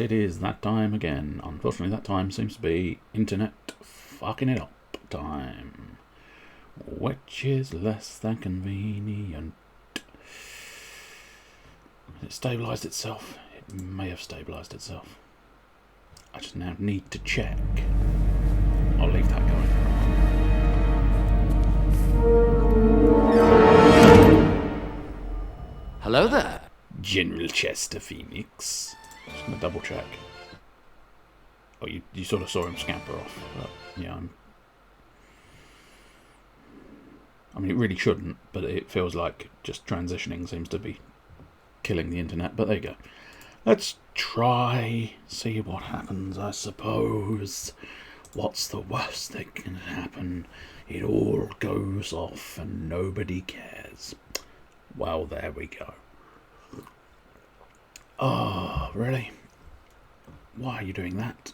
it is that time again. Unfortunately, that time seems to be internet fucking it up time, which is less than convenient. Has it stabilised itself? It may have stabilised itself. I just now need to check. I'll leave that going. Hello there. General Chester Phoenix. Just going to double check. Oh, you sort of saw him scamper off. But yeah, I mean, it really shouldn't, but it feels like just transitioning seems to be killing the internet. But there you go. Let's try, see what happens, I suppose. What's the worst that can happen? It all goes off and nobody cares. Well, there we go. Oh, really? Why are you doing that?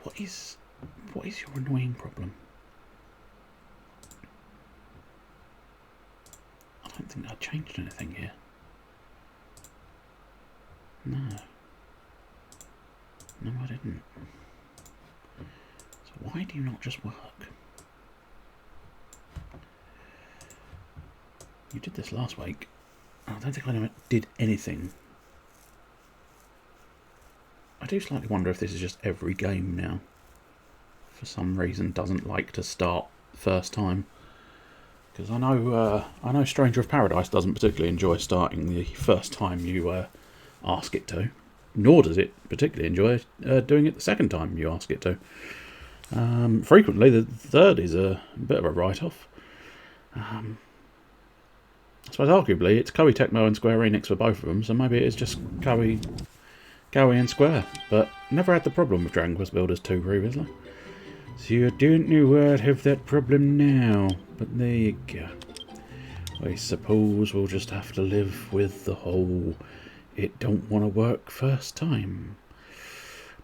What is your annoying problem? I don't think I changed anything here. No, I didn't. So why do you not just work? You did this last week. I don't think I did anything. I do slightly wonder if this is just every game now. For some reason, doesn't like to start first time. Because I know Stranger of Paradise doesn't particularly enjoy starting the first time you ask it to. Nor does it particularly enjoy doing it the second time you ask it to. Frequently, the third is a bit of a write-off. I suppose arguably it's Koei Tecmo and Square Enix for both of them, so maybe it is just Koei and Square. But never had the problem with Dragon Quest Builders 2 previously. So you don't know why I'd have that problem now. But there you go. I suppose we'll just have to live with the whole it don't want to work first time.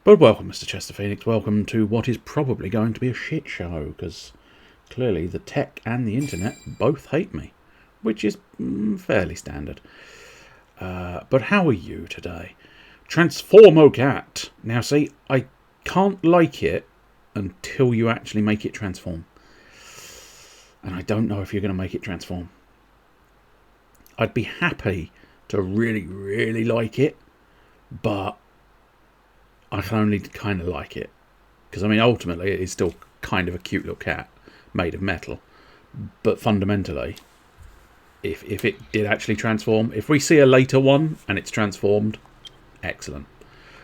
But welcome, Mr. Chester Phoenix. Welcome to what is probably going to be a shit show, because clearly the tech and the internet both hate me, which is fairly standard. But how are you today? Transformo Cat. Now see, I can't like it until you actually make it transform. And I don't know if you're going to make it transform. I'd be happy to really, really like it, but I can only kind of like it. Because, I mean, ultimately, it is still kind of a cute little cat made of metal. But fundamentally, if it did actually transform, if we see a later one and it's transformed, excellent.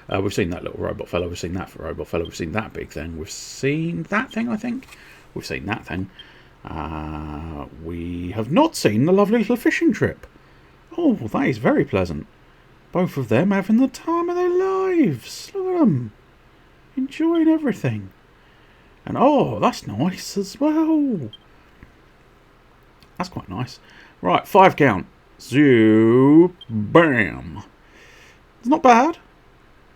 We've seen that little robot fellow, we've seen that robot fellow, we've seen that big thing, we've seen that thing, I think. We've seen that thing. We have not seen the lovely little fishing trip. Oh, that is very pleasant. Both of them having the time of their lives. Look at them. Enjoying everything. And oh, that's nice as well. That's quite nice. Right, 5 count. Zoo. Bam. It's not bad.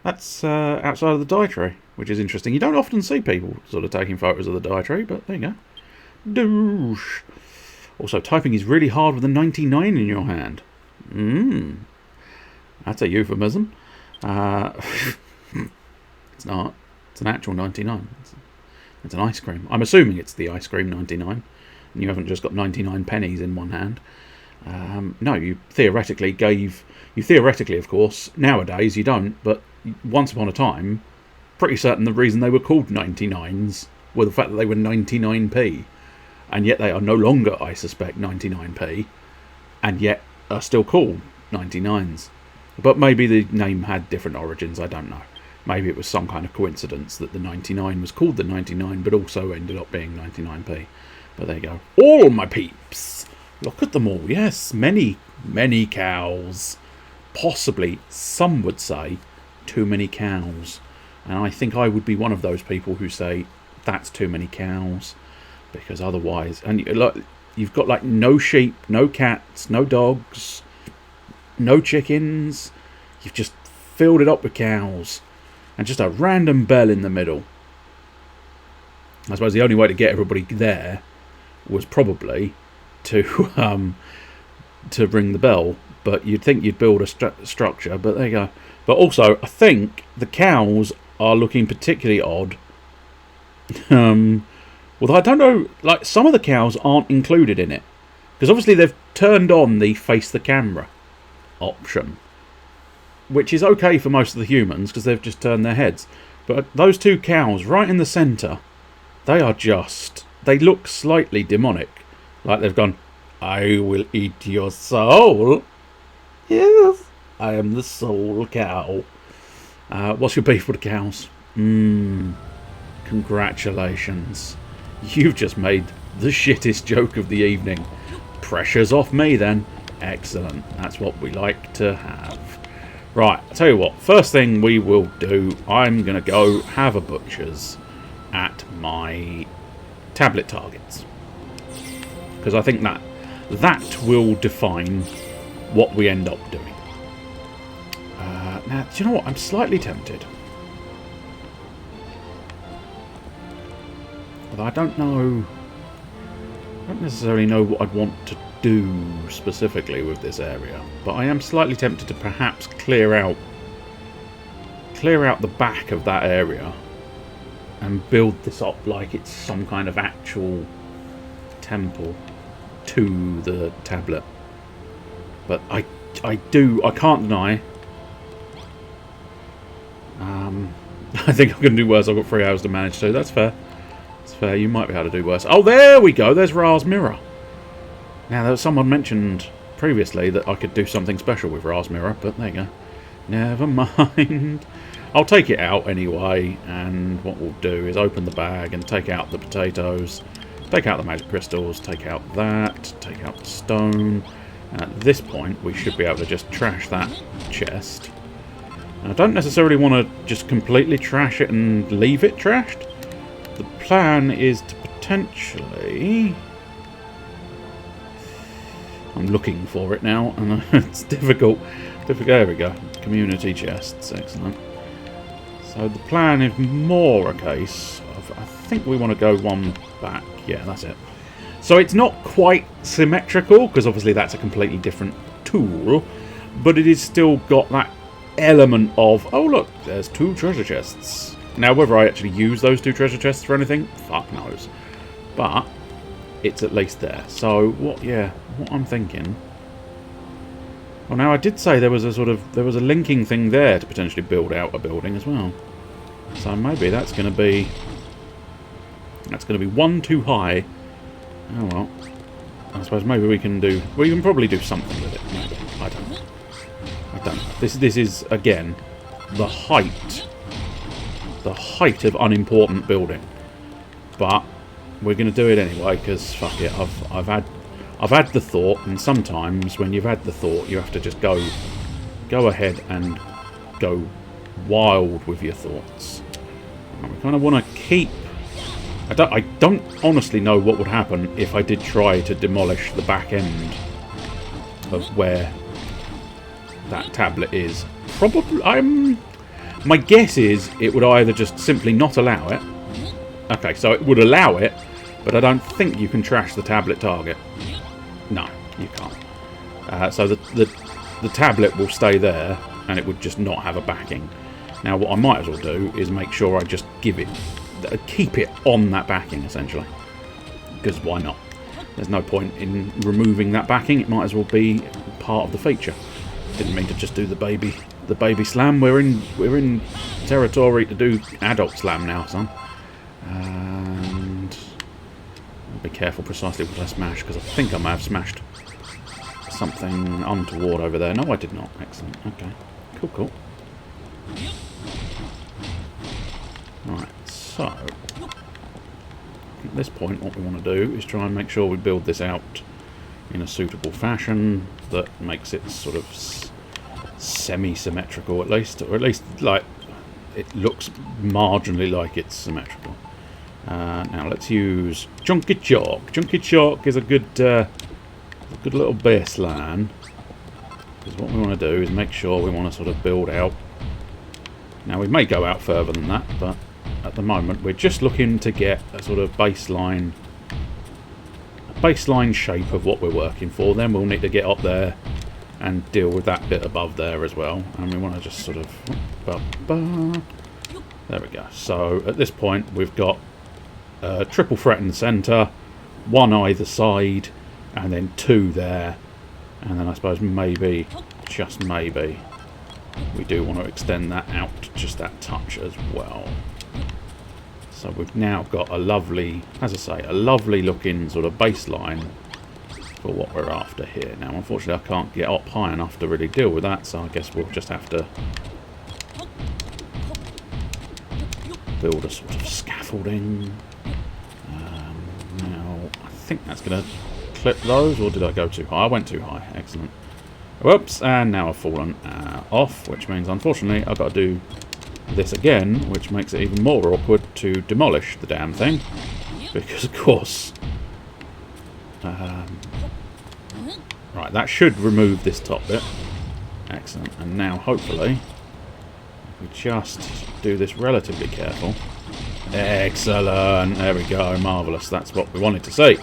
That's outside of the die tree, which is interesting. You don't often see people sort of taking photos of the die tree, but there you go. Douche. Also, typing is really hard with a 99 in your hand. That's a euphemism. It's not. It's an actual 99. It's an ice cream. I'm assuming it's the ice cream 99. And you haven't just got 99 pennies in one hand. No, you theoretically, of course, nowadays you don't, but once upon a time, pretty certain the reason they were called 99s were the fact that they were 99p. And yet they are no longer, I suspect, 99p. And yet are still called 99s. But maybe the name had different origins, I don't know. Maybe it was some kind of coincidence that the 99 was called the 99, but also ended up being 99p. But there you go. All my peeps! Look at them all, yes. Many, many cows. Possibly, some would say, too many cows. And I think I would be one of those people who say, that's too many cows. Because otherwise... And you've got like no sheep, no cats, no dogs, no chickens. You've just filled it up with cows. And just a random bell in the middle. I suppose the only way to get everybody there was probably to to ring the bell, but you'd think you'd build a structure, but there you go. But also, I think the cows are looking particularly odd. Although I don't know, like, some of the cows aren't included in it. Because obviously they've turned on the face the camera option, which is okay for most of the humans because they've just turned their heads. But those two cows right in the centre, they are just... They look slightly demonic. Like they've gone, I will eat your soul. Yes, I am the soul cow. What's your beef with the cows? Congratulations. You've just made the shittest joke of the evening. Pressure's off me then. Excellent. That's what we like to have. Right, I'll tell you what. First thing we will do, I'm going to go have a butcher's at my tablet targets. Because I think that will define what we end up doing. Now, do you know what? I'm slightly tempted. Although I don't necessarily know what I'd want to do specifically with this area. But I am slightly tempted to perhaps clear out the back of that area and build this up like it's some kind of actual temple to the tablet. But I can't deny. I think I'm going to do worse. I've got 3 hours to manage, so that's fair. That's fair. You might be able to do worse. Oh, there we go. There's Ra's mirror. Now, there was someone mentioned previously that I could do something special with Ra's mirror, but there you go. Never mind. I'll take it out anyway, and what we'll do is open the bag and take out the potatoes, take out the magic crystals, take out that, take out the stone. And at this point, we should be able to just trash that chest. And I don't necessarily want to just completely trash it and leave it trashed. The plan is to potentially... I'm looking for it now, and it's difficult. There we go. Community chests. Excellent. So the plan is more a case of... I think we want to go one back. Yeah, that's it. So it's not quite symmetrical, because obviously that's a completely different tool. But it is still got that element of... Oh, look, there's 2 treasure chests. Now, whether I actually use those 2 treasure chests for anything, fuck knows. But it's at least there. So what I'm thinking... Well, now I did say there was a linking thing there to potentially build out a building as well. So maybe that's going to be 1 too high. Oh well. I suppose maybe we can probably do something with it. Maybe. I don't know. This is again the height of unimportant building. But we're going to do it anyway because fuck it. I've had the thought, and sometimes when you've had the thought, you have to just go ahead and go wild with your thoughts. And we kind of want to keep... I don't honestly know what would happen if I did try to demolish the back end of where that tablet is. Probably, my guess is it would either just simply not allow it. Okay, so it would allow it, but I don't think you can trash the tablet target. No, you can't. So the tablet will stay there, and it would just not have a backing. Now, what I might as well do is make sure I just keep it on that backing, essentially. Because why not? There's no point in removing that backing. It might as well be part of the feature. Didn't mean to just do the baby slam. We're in territory to do adult slam now, son. And I'll be careful precisely what I smash, because I think I may have smashed something untoward over there. No, I did not. Excellent. Okay. Cool. Right, so at this point what we want to do is try and make sure we build this out in a suitable fashion that makes it sort of semi-symmetrical at least, or at least like it looks marginally like it's symmetrical. Now let's use Junky Chalk. Junky Chalk is a good little baseline, because what we want to do is make sure we want to sort of build out. Now we may go out further than that, but at the moment we're just looking to get a sort of baseline baseline shape of what we're working for. Then we'll need to get up there and deal with that bit above there as well. And we want to just sort of... There we go. So at this point we've got triple fret in the centre, one either side, and then two there. And then I suppose maybe, just maybe, we do want to extend that out just that touch as well. So we've now got a lovely, as I say, a lovely looking sort of baseline for what we're after here. Now unfortunately I can't get up high enough to really deal with that, so I guess we'll just have to build a sort of scaffolding. Now I think that's going to clip those, or did I go too high? I went too high. Excellent. Whoops, and now I've fallen off, which means unfortunately I've got to do this again, which makes it even more awkward to demolish the damn thing, because of course right, that should remove this top bit. Excellent. And now hopefully if we just do this relatively careful. Excellent, there we go, marvellous, that's what we wanted to see.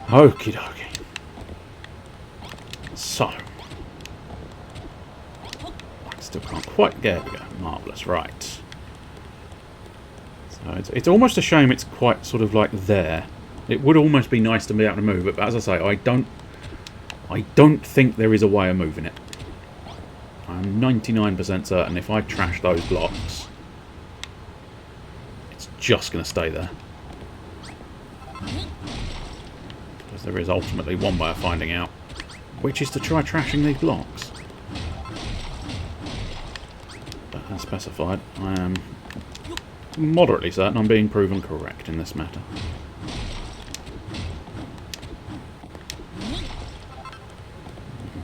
Okie dokie. So I still can't quite get it. There we go, marvellous, right. So it's almost a shame it's quite sort of like there. It would almost be nice to be able to move it, but as I say, I don't think there is a way of moving it. I'm 99% certain if I trash those blocks, it's just going to stay there. Because there is ultimately one way of finding out, which is to try trashing these blocks. But as specified, I am moderately certain I'm being proven correct in this matter.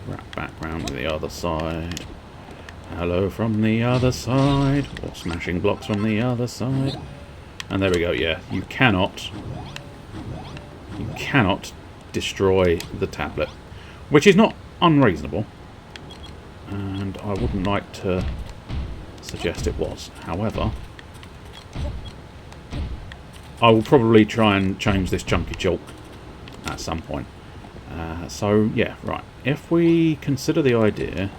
Wrap back round to the other side. Hello from the other side. Or smashing blocks from the other side. And there we go, yeah. You cannot destroy the tablet. Which is not unreasonable. And I wouldn't like to suggest it was. However, I will probably try and change this chunky chalk at some point. So, yeah, right. If we consider the idea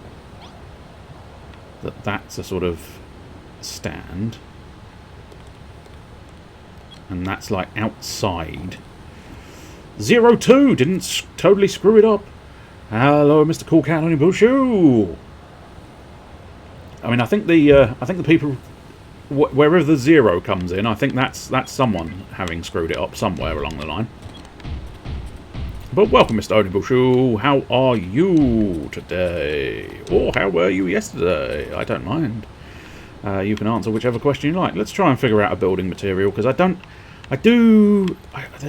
that that's a sort of stand, and that's like outside. 02 didn't totally screw it up. Hello, Mr. Cool Cat on your Bushu. I mean, I think the people, wherever the 0 comes in, I think that's someone having screwed it up somewhere along the line. But welcome, Mr. Onibushu. How are you today? Or how were you yesterday? I don't mind. You can answer whichever question you like. Let's try and figure out a building material, because there's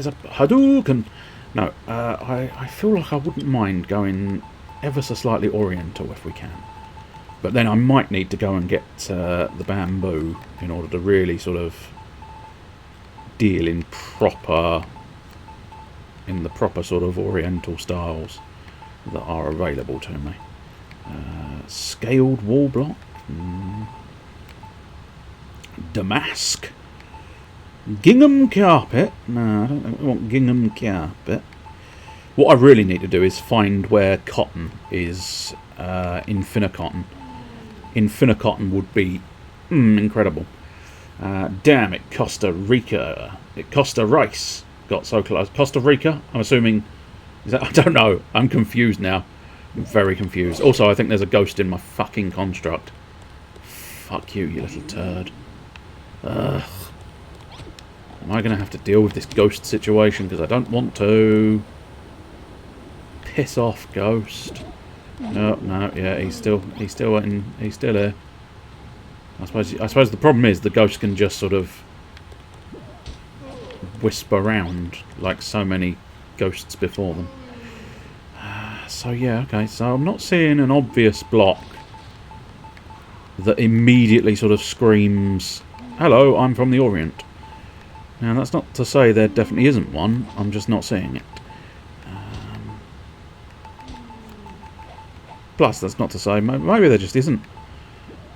a Hadouken. No, I feel like I wouldn't mind going ever so slightly Oriental if we can. But then I might need to go and get the bamboo in order to really sort of deal in the proper sort of Oriental styles that are available to me. Scaled wall block. Damask. Gingham carpet. No, I don't think we want gingham carpet. What I really need to do is find where cotton is in Finnacotton. In Finnacotton would be incredible. Damn it, Costa Rica. Costa Rice. Got so close. Costa Rica, I'm assuming. Is that? I don't know. I'm confused now. I'm very confused. Also, I think there's a ghost in my fucking construct. Fuck you, you little turd. Ugh. Am I going to have to deal with this ghost situation? Because I don't want to. Piss off, ghost. No, yeah, he's still here. I suppose the problem is the ghost can just sort of whisper around like so many ghosts before them. So yeah, okay, so I'm not seeing an obvious block that immediately sort of screams, hello, I'm from the Orient. Now that's not to say there definitely isn't one, I'm just not seeing it. Plus that's not to say, maybe there just isn't.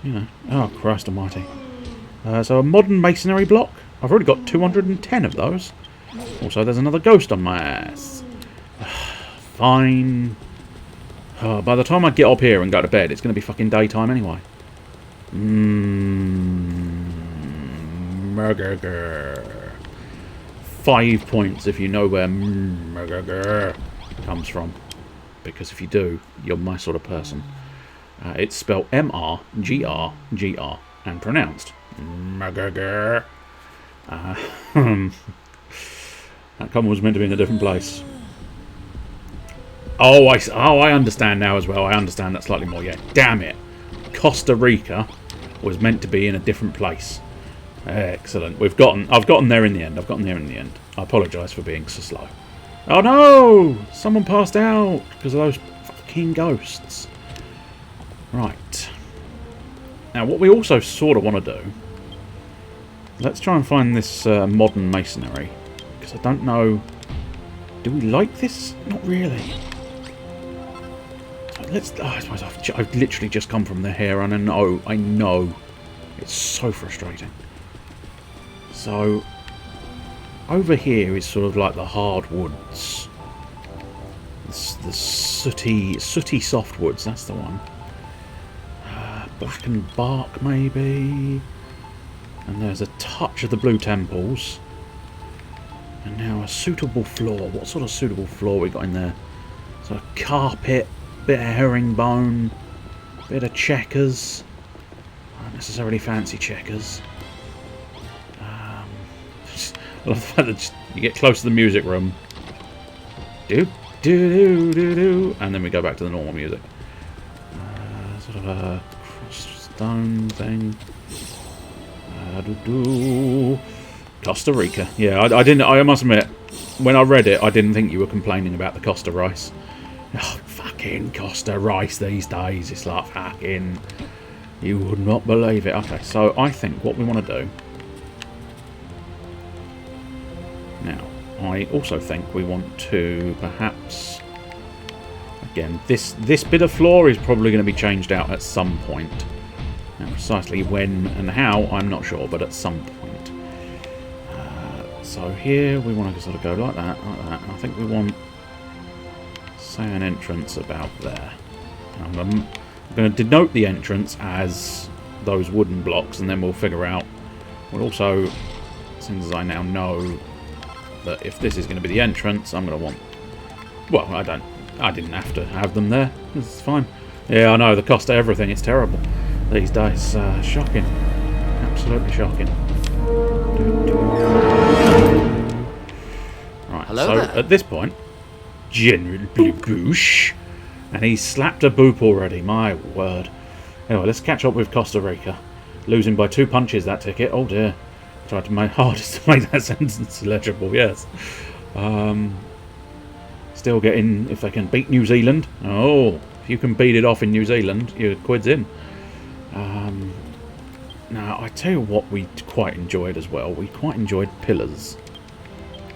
You know, oh Christ almighty. So a modern masonry block. I've already got 210 of those. Also, there's another ghost on my ass. Fine. By the time I get up here and go to bed, it's going to be fucking daytime anyway. Murgurgur. 5 points if you know where murgurgur comes from. Because if you do, you're my sort of person. It's spelled M-R-G-R-G-R and pronounced murgurgur. That comment was meant to be in a different place. Oh, I understand now as well. I understand that slightly more. Yeah, damn it. Costa Rica was meant to be in a different place. Excellent. I've gotten there in the end. I apologise for being so slow. Oh no! Someone passed out because of those fucking ghosts. Right. Now, what we also sort of want to do... Let's try and find this modern masonry. Because I don't know... Do we like this? Not really. So I suppose I've literally just come from the here, and I know. It's so frustrating. So... Over here is sort of like the hardwoods. The sooty softwoods, that's the one. Blackened bark, maybe. And there's a touch of the blue temples. And now a suitable floor. What sort of suitable floor we got in there? So a carpet, bit of herringbone, bit of checkers. Not necessarily fancy checkers. I love the fact that you get close to the music room. Do do do do do, and then we go back to the normal music. Sort of a cross stone thing. Costa Rica. Yeah, I didn't. I must admit, when I read it, I didn't think you were complaining about the Costa rice. Oh, fucking Costa rice these days. It's like fucking. You would not believe it. Okay, so I think what we want to do. Now, I also think we want to perhaps. Again, this bit of floor is probably going to be changed out at some point. Now, precisely when and how, I'm not sure, but at some point. So here we want to sort of go like that, And I think we want, say, an entrance about there. I'm going to denote the entrance as those wooden blocks, and then we'll figure out. We'll also, since I now know that if this is going to be the entrance, I'm going to want. Well, I didn't have to have them there. It's fine. Yeah, I know the cost of everything. It's terrible these days. Shocking. Absolutely shocking. Right, hello so there. At this point, General Boosh, and he's slapped a boop already, my word. Anyway, let's catch up with Costa Rica. Losing by 2 punches that ticket, oh dear. Tried to my hardest to make that sentence legible, yes. Still getting, if they can beat New Zealand. Oh, if you can beat it off in New Zealand, your quid's in. Now, I tell you what we quite enjoyed as well. We quite enjoyed pillars.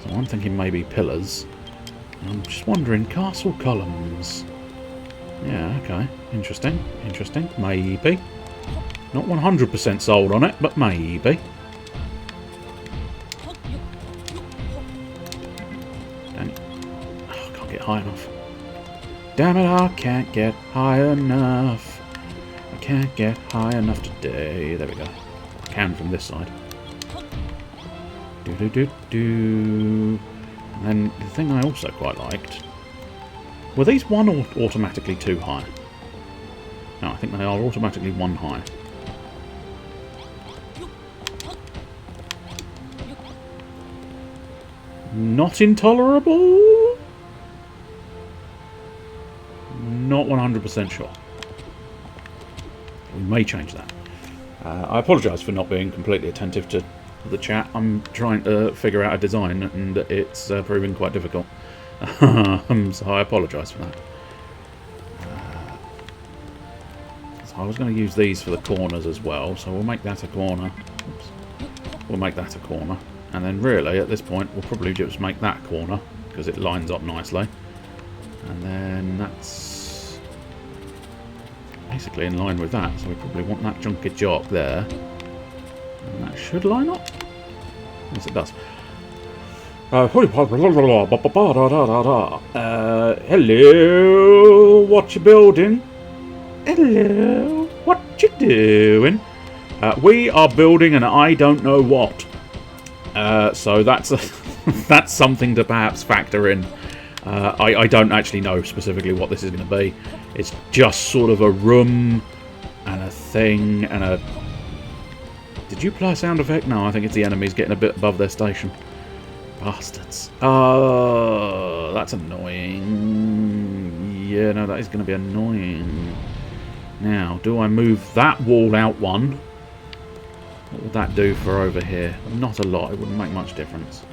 So I'm thinking maybe pillars. I'm just wondering, castle columns. Yeah, okay. Interesting. Interesting. Maybe. Not 100% sold on it, but maybe. I can't get high enough. Damn it, I can't get high enough. I can't get high enough today. There we go. I can from this side. Do. And then the thing I also quite liked. Were these 1 or automatically 2 high? No, I think they are automatically 1 high. Not intolerable? Not 100% sure. We may change that. I apologise for not being completely attentive to the chat. I'm trying to figure out a design and it's proving quite difficult. So I apologise for that. So I was going to use these for the corners as well, so we'll make that a corner. Oops. We'll make that a corner. And then really, at this point, we'll probably just make that corner, because it lines up nicely. And then that's basically in line with that, so we probably want that chunky jock there. And that should line up. Yes, it does. Hello, what you building? Hello, what you doing? We are building an I don't know what. So that's that's something to perhaps factor in. I don't actually know specifically what this is going to be. It's just sort of a room and a thing and a... Did you play a sound effect? No, I think it's the enemies getting a bit above their station. Bastards. Oh, that's annoying. Yeah, no, that is going to be annoying. Now, do I move that wall out one? What would that do for over here? Not a lot. It wouldn't make much difference.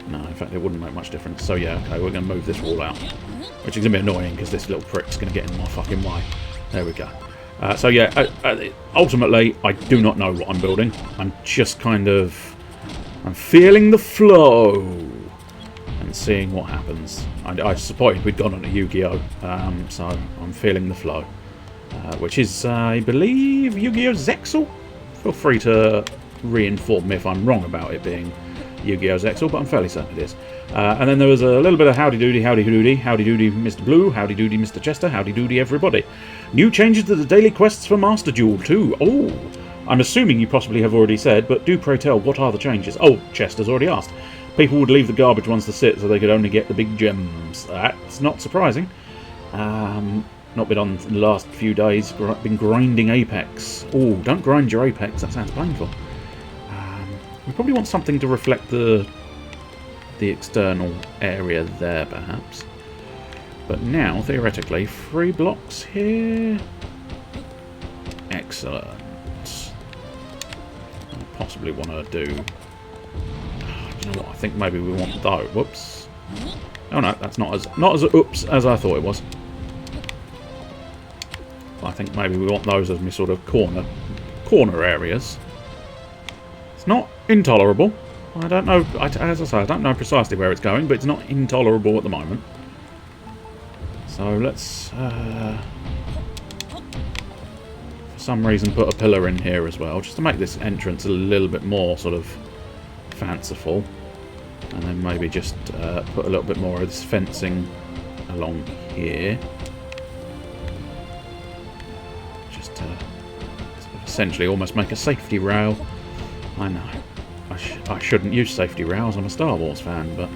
No, in fact, it wouldn't make much difference. So, yeah, okay, we're going to move this wall out. Which is going to be annoying, because this little prick's going to get in my fucking way. There we go. So, yeah, ultimately, I do not know what I'm building. I'm just kind of... I'm feeling the flow and seeing what happens. I supported we'd gone on a Yu-Gi-Oh! So I'm feeling the flow. Which is, I believe, Yu-Gi-Oh! Zexal? Feel free to re-inform me if I'm wrong about it being Yu-Gi-Oh! Zexal, but I'm fairly certain it is. And then there was a little bit of howdy doody, howdy doody, howdy doody Mr. Blue, howdy doody Mr. Chester, howdy doody everybody. New changes to the daily quests for Master Duel too. Oh, I'm assuming you possibly have already said, but do pray tell, what are the changes? Oh, Chester's already asked. People would leave the garbage ones to sit so they could only get the big gems. That's not surprising. Not been on the last few days, been grinding Apex. Oh, don't grind your Apex, that sounds painful. We probably want something to reflect the external area there, perhaps. But now, theoretically, 3 blocks here. Excellent. I possibly want to do... you know what, I think maybe we want those. Whoops. Oh no, that's not as oops as I thought it was. I think maybe we want those as my sort of corner areas. It's not intolerable. I don't know, as I say, I don't know precisely where it's going, but it's not intolerable at the moment. So let's, for some reason, put a pillar in here as well, just to make this entrance a little bit more sort of fanciful. And then maybe just put a little bit more of this fencing along here. Just to essentially almost make a safety rail. I know. I shouldn't use safety rails. I'm a Star Wars fan, but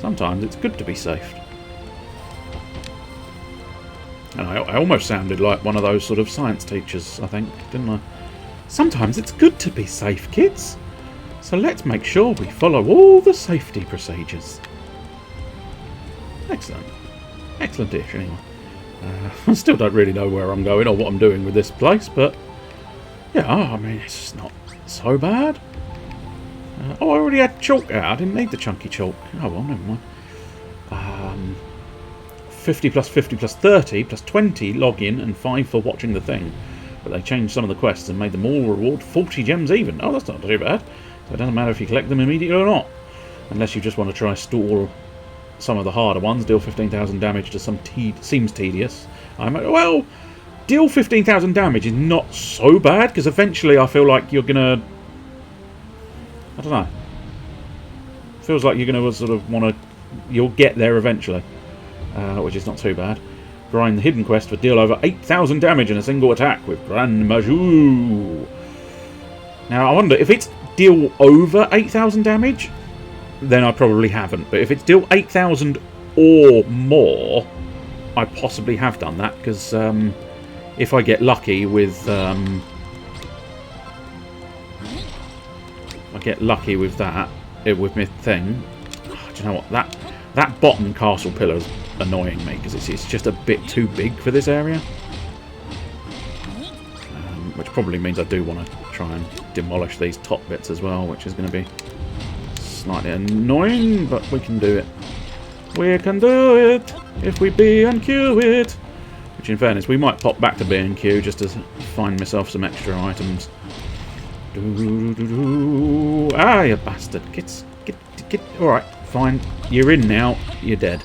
sometimes it's good to be safe. And I almost sounded like one of those sort of science teachers, I think, didn't I? Sometimes it's good to be safe, kids. So let's make sure we follow all the safety procedures. Excellent. Excellent-ish, anyway. I still don't really know where I'm going or what I'm doing with this place, but... yeah, I mean, it's just not so bad. Oh, I already had chalk out. I didn't need the chunky chalk. Oh, well, never mind. 50 plus 50 plus 30 plus 20 login and 5 for watching the thing. But they changed some of the quests and made them all reward 40 gems even. Oh, that's not too bad. So it doesn't matter if you collect them immediately or not. Unless you just want to try stall some of the harder ones. Deal 15,000 damage to some seems tedious. Well, deal 15,000 damage is not so bad, because eventually I feel like you're going to... I don't know. Feels like you're going to sort of want to... You'll get there eventually. Which is not too bad. Grind the hidden quest for deal over 8,000 damage in a single attack with Grand Majou. Now, I wonder, if it's deal over 8,000 damage, then I probably haven't. But if it's deal 8,000 or more, I possibly have done that, because if I get lucky with... I get lucky with that, with my thing... Oh, do you know what? That bottom castle pillar's annoying me, because it's just a bit too big for this area. Which probably means I do want to try and demolish these top bits as well, which is going to be slightly annoying, but we can do it. We can do it if we B&Q it. Which, in fairness, we might pop back to B&Q just to find myself some extra items. Ah, you bastard. Get. Alright, fine. You're in now. You're dead.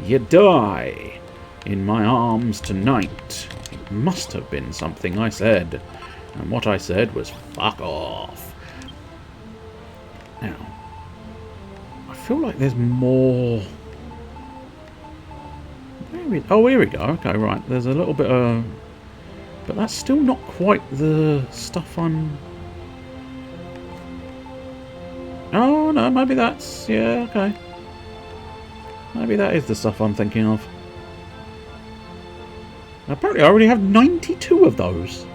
You die in my arms tonight. It must have been something I said. And what I said was, fuck off. Now, I feel like there's more... Oh, here we go. Okay, right. There's a little bit of... But that's still not quite the stuff I'm... Oh, no, maybe that's... Yeah, okay. Maybe that is the stuff I'm thinking of. Apparently I already have 92 of those.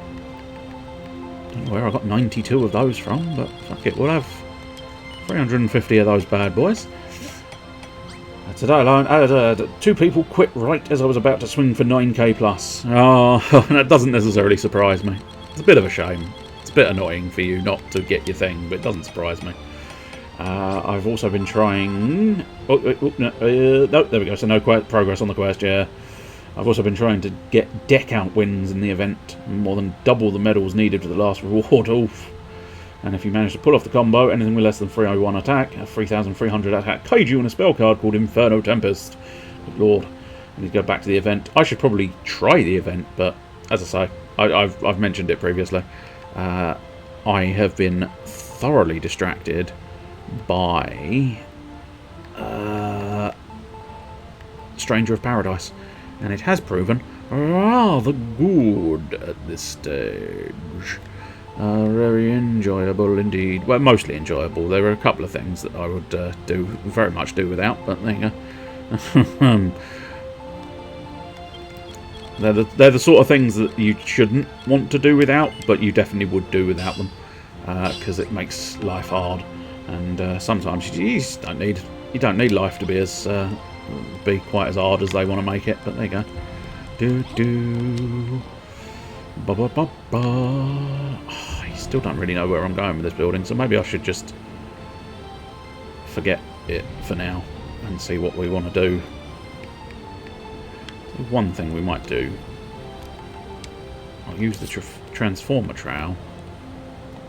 Don't know where I got 92 of those from, but fuck it, we'll have 350 of those bad boys. Today alone, 2 people quit right as I was about to swing for 9k plus. Oh, that doesn't necessarily surprise me. It's a bit of a shame. It's a bit annoying for you not to get your thing, but it doesn't surprise me. I've also been trying... no, there we go. So no progress on the quest, yeah. I've also been trying to get deck out wins in the event. More than double the medals needed for the last reward. Oof. And if you manage to pull off the combo, anything with less than 301 attack, a 3,300 attack kaiju and a spell card called Inferno Tempest. Good lord. I need to go back to the event. I should probably try the event, but as I say, I've mentioned it previously. I have been thoroughly distracted by Stranger of Paradise, and it has proven rather good at this stage. Very enjoyable indeed. Well, mostly enjoyable. There were a couple of things that I would very much do without, but there you go. They're the sort of things that you shouldn't want to do without, but you definitely would do without them, because it makes life hard. And sometimes you just don't need life to be as be quite as hard as they want to make it. But there you go. Ba ba ba ba. Oh, I still don't really know where I'm going with this building, so maybe I should just forget it for now and see what we want to do. So one thing we might do, I'll use the transformer trowel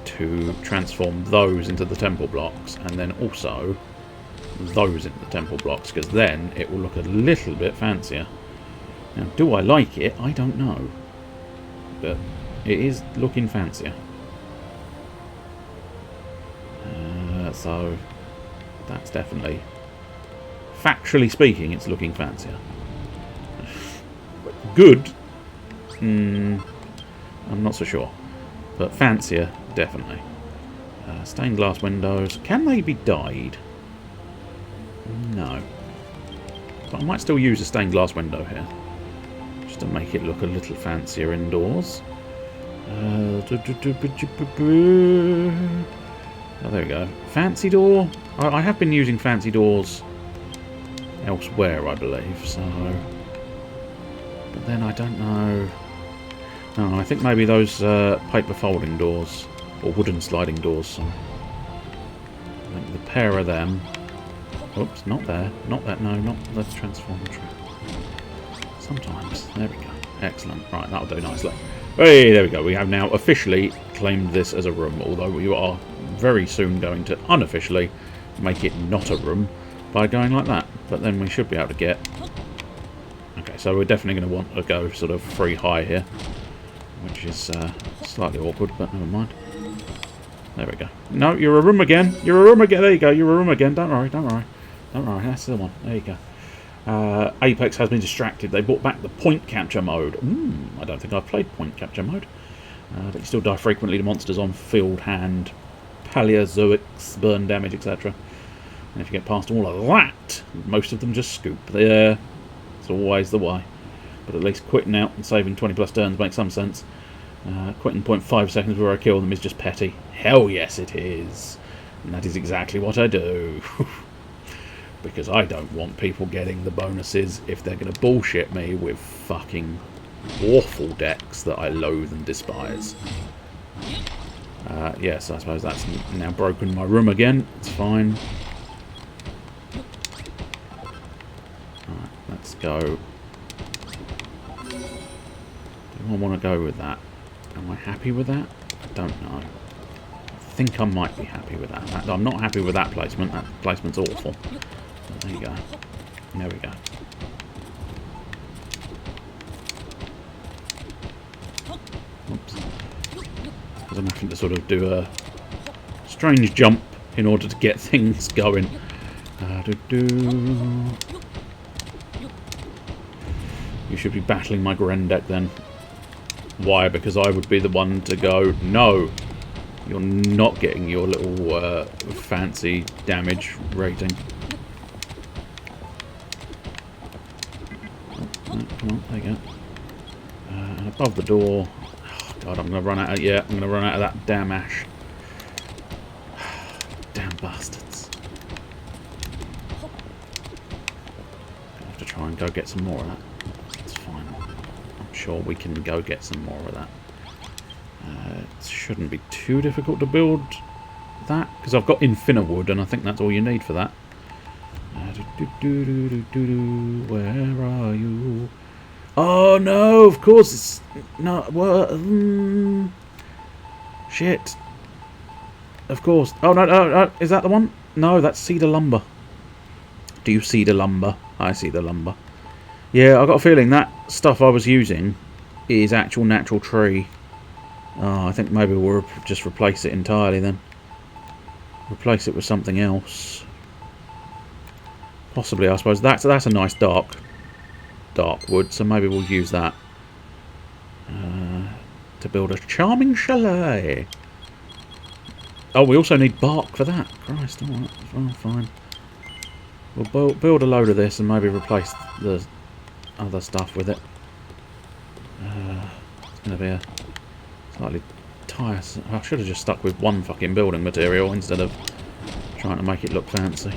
to transform those into the temple blocks, and then also those into the temple blocks, because then it will look a little bit fancier. Now, do I like it? I don't know, but it is looking fancier. So that's definitely, factually speaking, it's looking fancier. Good? I'm not so sure, but fancier, definitely. Stained glass windows. Can they be dyed? No. But I might still use a stained glass window here, just to make it look a little fancier indoors. Oh, there we go. Fancy door. I have been using fancy doors elsewhere, I believe, so... But then I don't know... No, I think maybe those paper folding doors, or wooden sliding doors, sorry. I think the pair of them... Oops, not there. Not that, no, not the transformer trap. Sometimes. There we go. Excellent. Right, that'll do nicely. Hey, there we go. We have now officially claimed this as a room, although we are very soon going to unofficially make it not a room by going like that. But then we should be able to get... Okay, so we're definitely going to want to go sort of free high here, which is slightly awkward, but never mind. There we go. No, you're a room again. You're a room again. There you go. You're a room again. Don't worry. Don't worry. Don't worry. That's the one. There you go. Apex has been distracted. They brought back the point capture mode. I don't think I've played point capture mode. But you still die frequently to monsters on field, hand, paleozoics, burn damage, etc. And if you get past all of that, most of them just scoop. There. It's always the way. But at least quitting out and saving 20 plus turns makes some sense. Quitting 0.5 seconds before I kill them is just petty. Hell yes it is. And that is exactly what I do. Because I don't want people getting the bonuses if they're going to bullshit me with fucking awful decks that I loathe and despise. Yes, I suppose that's now broken my room again. It's fine. Alright, let's go. Do I want to go with that? Am I happy with that? I don't know. I think I might be happy with that. I'm not happy with that placement. That placement's awful. But there you go. There we go. Oops. Because I'm having to sort of do a strange jump in order to get things going. You should be battling my Grendek then. Why? Because I would be the one to go, no, you're not getting your little fancy damage rating. Oh, come on, there you go. And above the door. Oh, God, I'm going to run out of, yeah, I'm going to run out of that damn ash. Damn bastards. I have to try and go get some more of that. It's fine. I'm sure we can go get some more of that. It shouldn't be too difficult to build that, because I've got Infiniwood, and I think that's all you need for that. Where are you? Oh no, of course it's not. What? Shit. Of course. Oh no, no, no, is that the one? No, that's cedar lumber. Do you see the lumber? I see the lumber. Yeah, I got a feeling that stuff I was using is actual natural tree. Oh, I think maybe we'll just replace it entirely then. Replace it with something else. Possibly, I suppose. That's a nice dark wood, so maybe we'll use that to build a charming chalet. Oh, we also need bark for that. Christ, alright. Oh, fine. We'll build a load of this and maybe replace the other stuff with it. It's going to be a slightly tiresome. I should have just stuck with one fucking building material instead of trying to make it look fancy.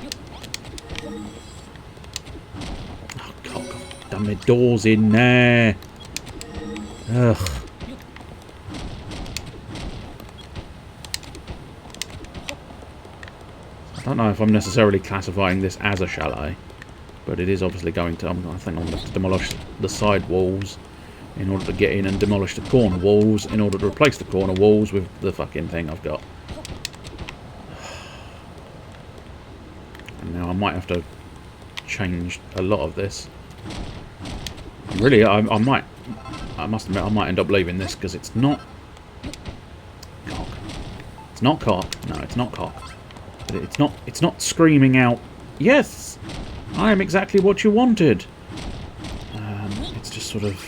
Oh, God, I've done my doors in there. Ugh. I don't know if I'm necessarily classifying this as a chalet, but it is obviously going to. I think I'm going to demolish the side walls in order to get in and demolish the corner walls in order to replace the corner walls with the fucking thing I've got. And now I might have to change a lot of this. Really, I must admit, I might end up leaving this because it's not cock. It's not cock. No, it's not cock. It's not screaming out, yes, I am exactly what you wanted. It's just sort of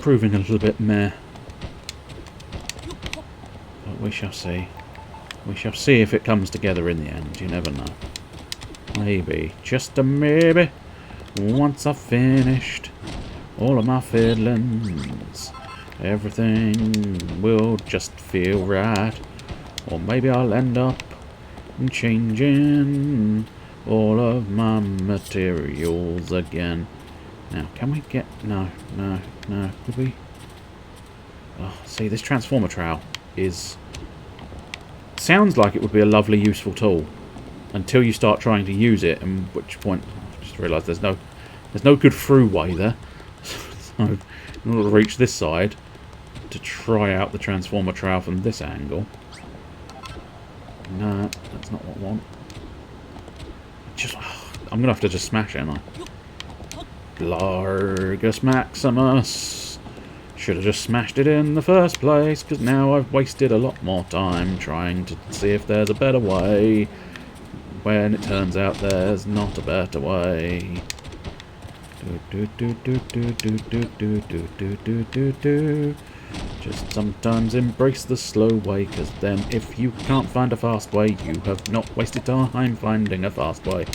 proving a little bit meh. But we shall see. We shall see if it comes together in the end. You never know. Maybe, just a maybe, once I've finished all of my fiddlings, everything will just feel right. Or maybe I'll end up changing all of my materials again. Now, can we get... No. Could we... Oh, see, this transformer trowel is... Sounds like it would be a lovely, useful tool. Until you start trying to use it, at which point... I just realised there's no good through way there. So, in order to reach this side, to try out the transformer trowel from this angle... No, that's not what I want. I'm gonna have to just smash it, am I? Largus Maximus. Should have just smashed it in the first place, because now I've wasted a lot more time trying to see if there's a better way, when it turns out there's not a better way. Just sometimes embrace the slow way, because then if you can't find a fast way, you have not wasted time finding a fast way.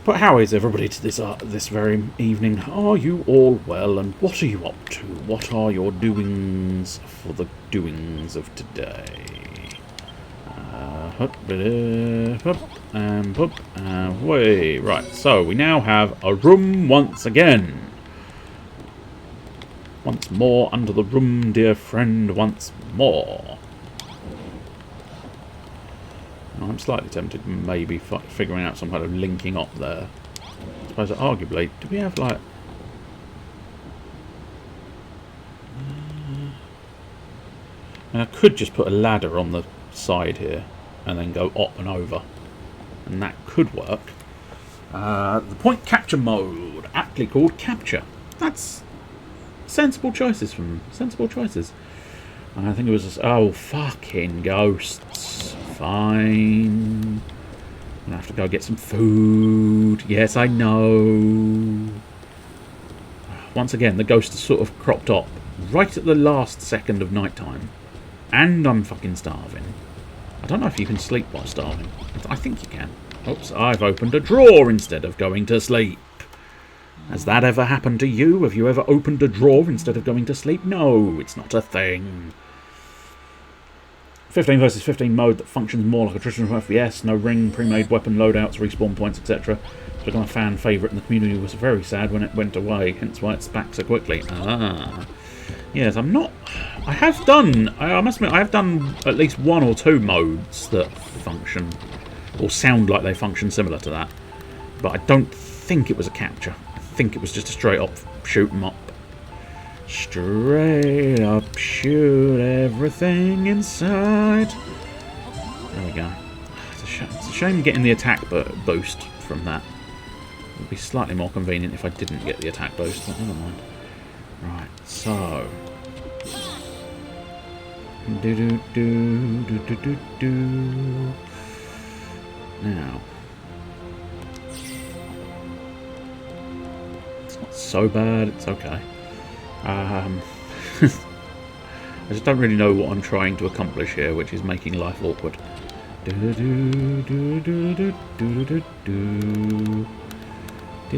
But how is everybody to this very evening? Are you all well, and what are you up to? What are your doings for the doings of today? Away. Right, so we now have a room once again. Once more under the room, dear friend, once more. I'm slightly tempted, maybe figuring out some kind of linking up there. I suppose, arguably, do we have, like... I could just put a ladder on the side here, and then go up and over. And that could work. The point capture mode, aptly called capture. That's... sensible choices from sensible choices. I think it was just, oh, fucking ghosts. fine. I'm gonna have to go get some food. Yes, I know. Once again, the ghost has sort of cropped up right at the last second of night time. And I'm fucking starving. I don't know if you can sleep while starving. I think you can. Oops, I've opened a drawer instead of going to sleep. Has that ever happened to you? Have you ever opened a drawer instead of going to sleep? No, it's not a thing. 15 versus 15 mode that functions more like a traditional FPS. No ring, pre-made weapon loadouts, respawn points, etc. It's become a fan favourite and the community was very sad when it went away, hence why it's back so quickly. Ah. Yes, I'm not... I have done... I must admit, I have done at least 1 or 2 modes that function, or sound like they function similar to that. But I don't think it was a capture. I think it was just a straight up shoot 'em up. Straight up shoot everything inside. There we go. It's a shame getting the attack boost from that. It would be slightly more convenient if I didn't get the attack boost, but never mind. Right, so... Now... It's not so bad, it's okay. I just don't really know what I'm trying to accomplish here, which is making life awkward. Did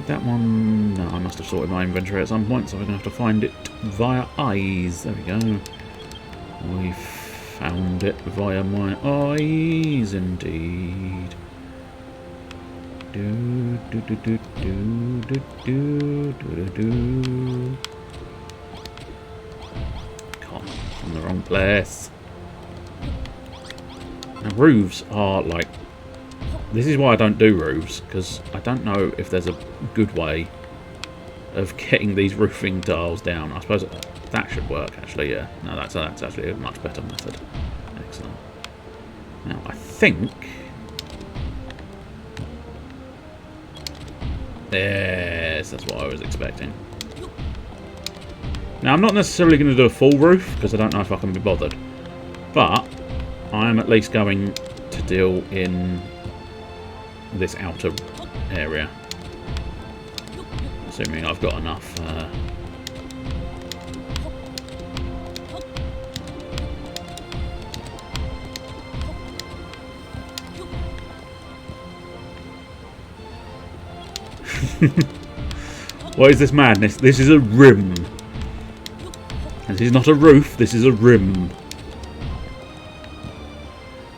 that one... No, I must have sorted my inventory at some point, so we're going to have to find it via eyes. There we go. We found it via my eyes, indeed. God, I'm in the wrong place. Now, roofs are like... This is why I don't do roofs, because I don't know if there's a good way of getting these roofing tiles down. I suppose that should work, actually, yeah. No, that's actually a much better method. Excellent. Now, I think... Yes, that's what I was expecting. Now, I'm not necessarily going to do a full roof, because I don't know if I can be bothered. But, I'm at least going to deal in this outer area. Assuming I've got enough... What is this madness? This is a rim. This is not a roof, this is a rim.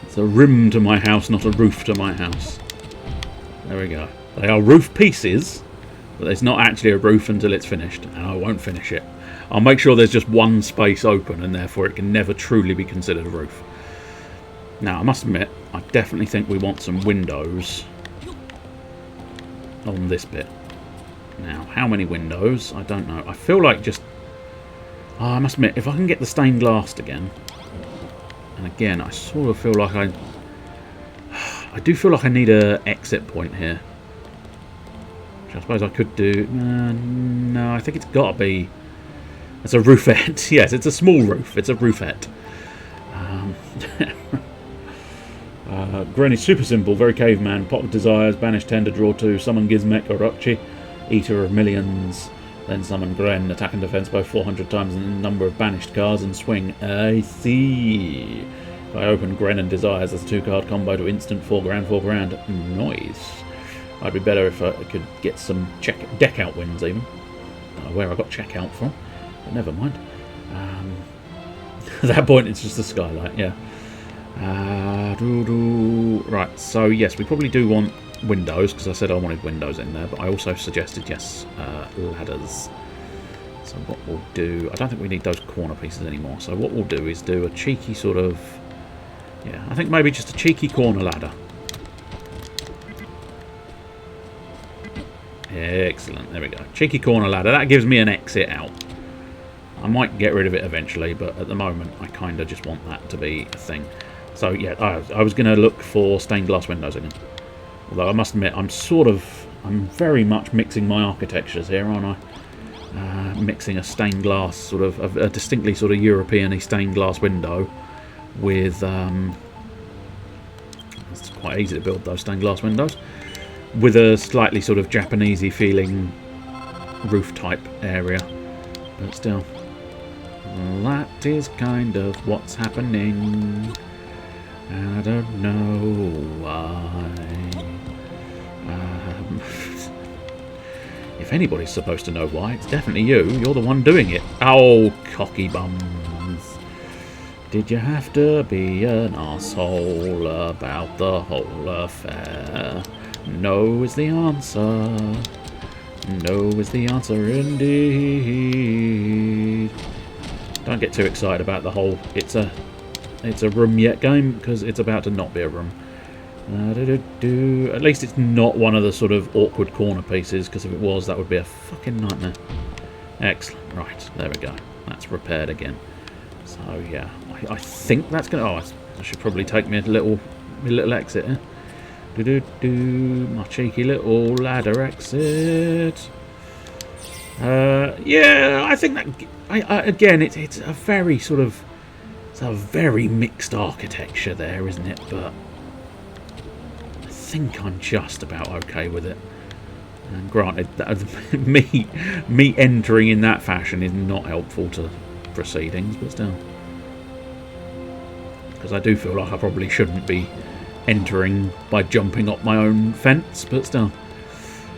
It's a rim to my house, not a roof to my house. There we go. They are roof pieces, but it's not actually a roof until it's finished, and I won't finish it. I'll make sure there's just one space open, and therefore it can never truly be considered a roof. Now, I must admit, I definitely think we want some windows on this bit. Now, how many windows? I don't know. I feel like just... Oh, I must admit, if I can get the stained glass again... And again, I sort of feel like I do feel like I need a exit point here. Which I suppose I could do... no, I think it's got to be... It's a roofette. Yes, it's a small roof. It's a roofette. Granny's super simple, very caveman. Pot of desires, banish 10 to draw 2, summon Gizmek Orochi, eater of millions. Then summon Gren, attack and defense both 400 times in the number of banished cards and swing. I see. If I open Gren and Desires as a 2-card combo to instant 4 grand, 4 grand. Nice. I'd be better if I could get some deck out wins even. I don't know where I got check out from, but never mind. At that point it's just a skylight, yeah. Right, so yes, we probably do want windows, because I said I wanted windows in there, but I also suggested, yes, ladders. So what we'll do... I don't think we need those corner pieces anymore, so what we'll do is do a cheeky sort of... Yeah, I think maybe just a cheeky corner ladder. Excellent, there we go. Cheeky corner ladder, that gives me an exit out. I might get rid of it eventually, but at the moment I kind of just want that to be a thing. So yeah, I was going to look for stained glass windows again. Although I must admit, I'm very much mixing my architectures here, aren't I? Mixing a stained glass, sort of, a distinctly sort of European-y stained glass window with quite easy to build those stained glass windows with a slightly sort of Japanesey feeling roof type area, but still, that is kind of what's happening. I don't know why. If anybody's supposed to know why, it's definitely you. You're the one doing it. Oh, cocky bums. Did you have to be an arsehole about the whole affair? No is the answer. No is the answer indeed. Don't get too excited about the whole it's a room yet game, because it's about to not be a room. At least it's not one of the sort of awkward corner pieces, because if it was, that would be a fucking nightmare. Excellent. Right, there we go. That's repaired again. So yeah, I think that's gonna. Oh, I should probably take me a little exit. Eh? My cheeky little ladder exit. Yeah, I think that. Again, it's a very sort of. It's a very mixed architecture there, isn't it? But I think I'm just about okay with it. And granted, me entering in that fashion is not helpful to proceedings, but still, because I do feel like I probably shouldn't be entering by jumping up my own fence, but still.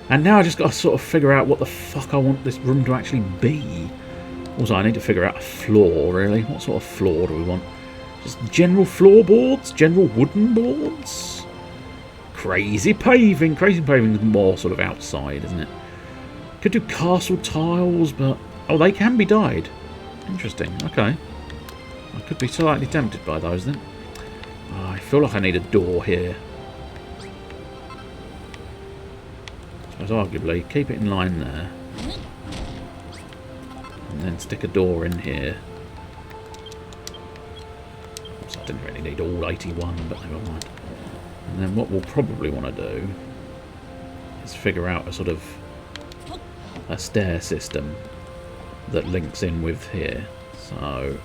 And now I just got to sort of figure out what the fuck I want this room to actually be. Also, I need to figure out a floor, really. What sort of floor do we want? Just general floorboards? General wooden boards? Crazy paving. Crazy paving is more sort of outside, isn't it? Could do castle tiles, but... Oh, they can be dyed. Interesting. Okay. I could be slightly tempted by those, then. Oh, I feel like I need a door here. So arguably, keep it in line there. And then stick a door in here. So I didn't really need all 81, but never mind. And then what we'll probably want to do is figure out a sort of a stair system that links in with here. So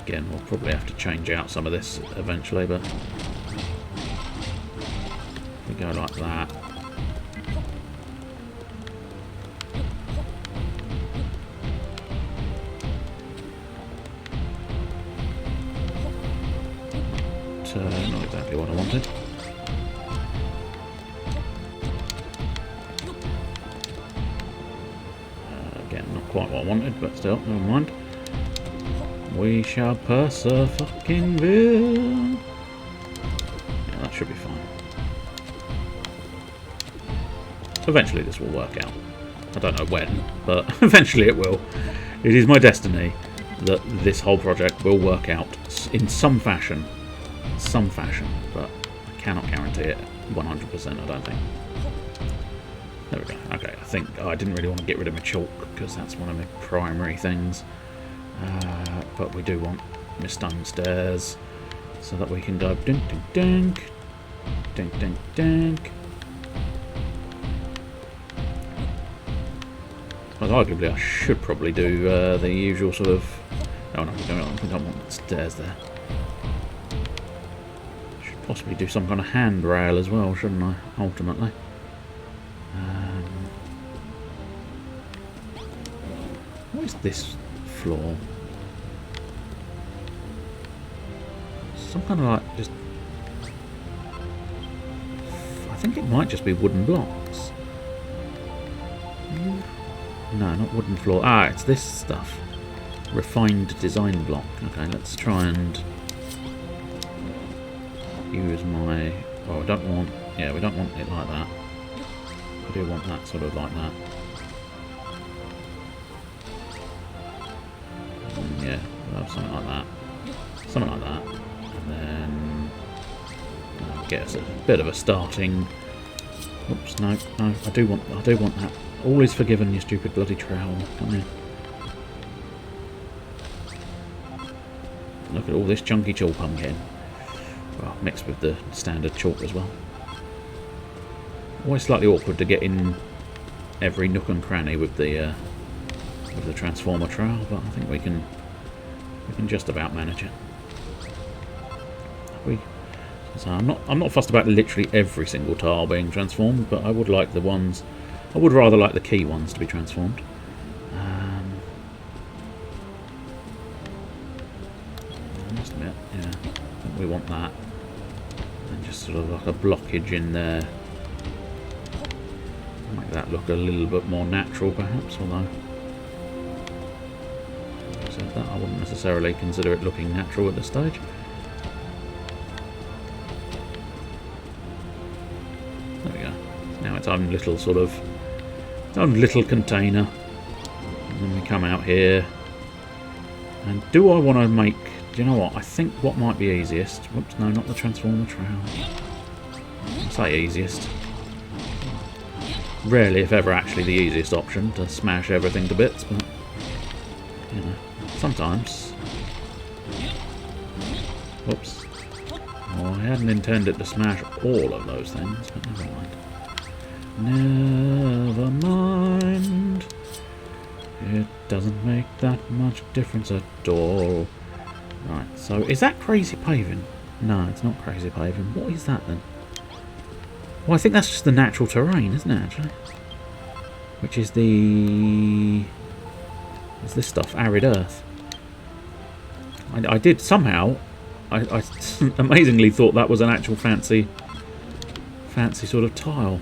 again, we'll probably have to change out some of this eventually, but if we go like that. Not exactly what I wanted. Again, not quite what I wanted, but still, never mind. We shall persevere. Yeah, that should be fine. Eventually this will work out. I don't know when, but eventually it will. It is my destiny that this whole project will work out in some fashion. But I cannot guarantee it 100%, I don't think. There we go. Okay, I think I didn't really want to get rid of my chalk because that's one of my primary things. But we do want my stone stairs so that we can go dink dink dink dink dink dink. Well, arguably I should probably do the usual sort of... Oh no, we don't want stairs there. Should possibly do some kind of handrail as well, shouldn't I, ultimately? What is this floor? Some kind of like just... I think it might just be wooden blocks. No, not wooden floor. Ah, it's this stuff. Refined design block. Okay, let's try and use my... Oh, I don't want... Yeah, we don't want it like that. I do want that sort of like that. Yeah, we'll have something like that. Something like that. And then... get us a bit of a starting... Oops, no, I do want that. All is forgiven, you stupid bloody trowel. Come here. Look at all this chunky chalk I'm getting. Well, mixed with the standard chalk as well. Always slightly awkward to get in every nook and cranny with the transformer trowel, but I think we can just about manage it. So I'm not fussed about literally every single tile being transformed, but I would like the ones. I would rather like the key ones to be transformed. I must admit, yeah, I think we want that, and just sort of like a blockage in there. Make that look a little bit more natural, perhaps. Although, having said that, I wouldn't necessarily consider it looking natural at this stage. There we go. Now its own little sort of, its own little container. And then we come out here. And do I want to make? Do you know what? I think what might be easiest. Whoops! No, not the transformer trowel. I'll say easiest. Rarely, if ever, actually the easiest option to smash everything to bits, but you know, sometimes. Whoops. Oh, I hadn't intended to smash all of those things, but never mind. Never mind. It doesn't make that much difference at all. Right, so is that crazy paving? No, it's not crazy paving. What is that then? Well, I think that's just the natural terrain, isn't it, actually? Which is the... What's this stuff? Arid earth. I did somehow... I amazingly thought that was an actual fancy sort of tile.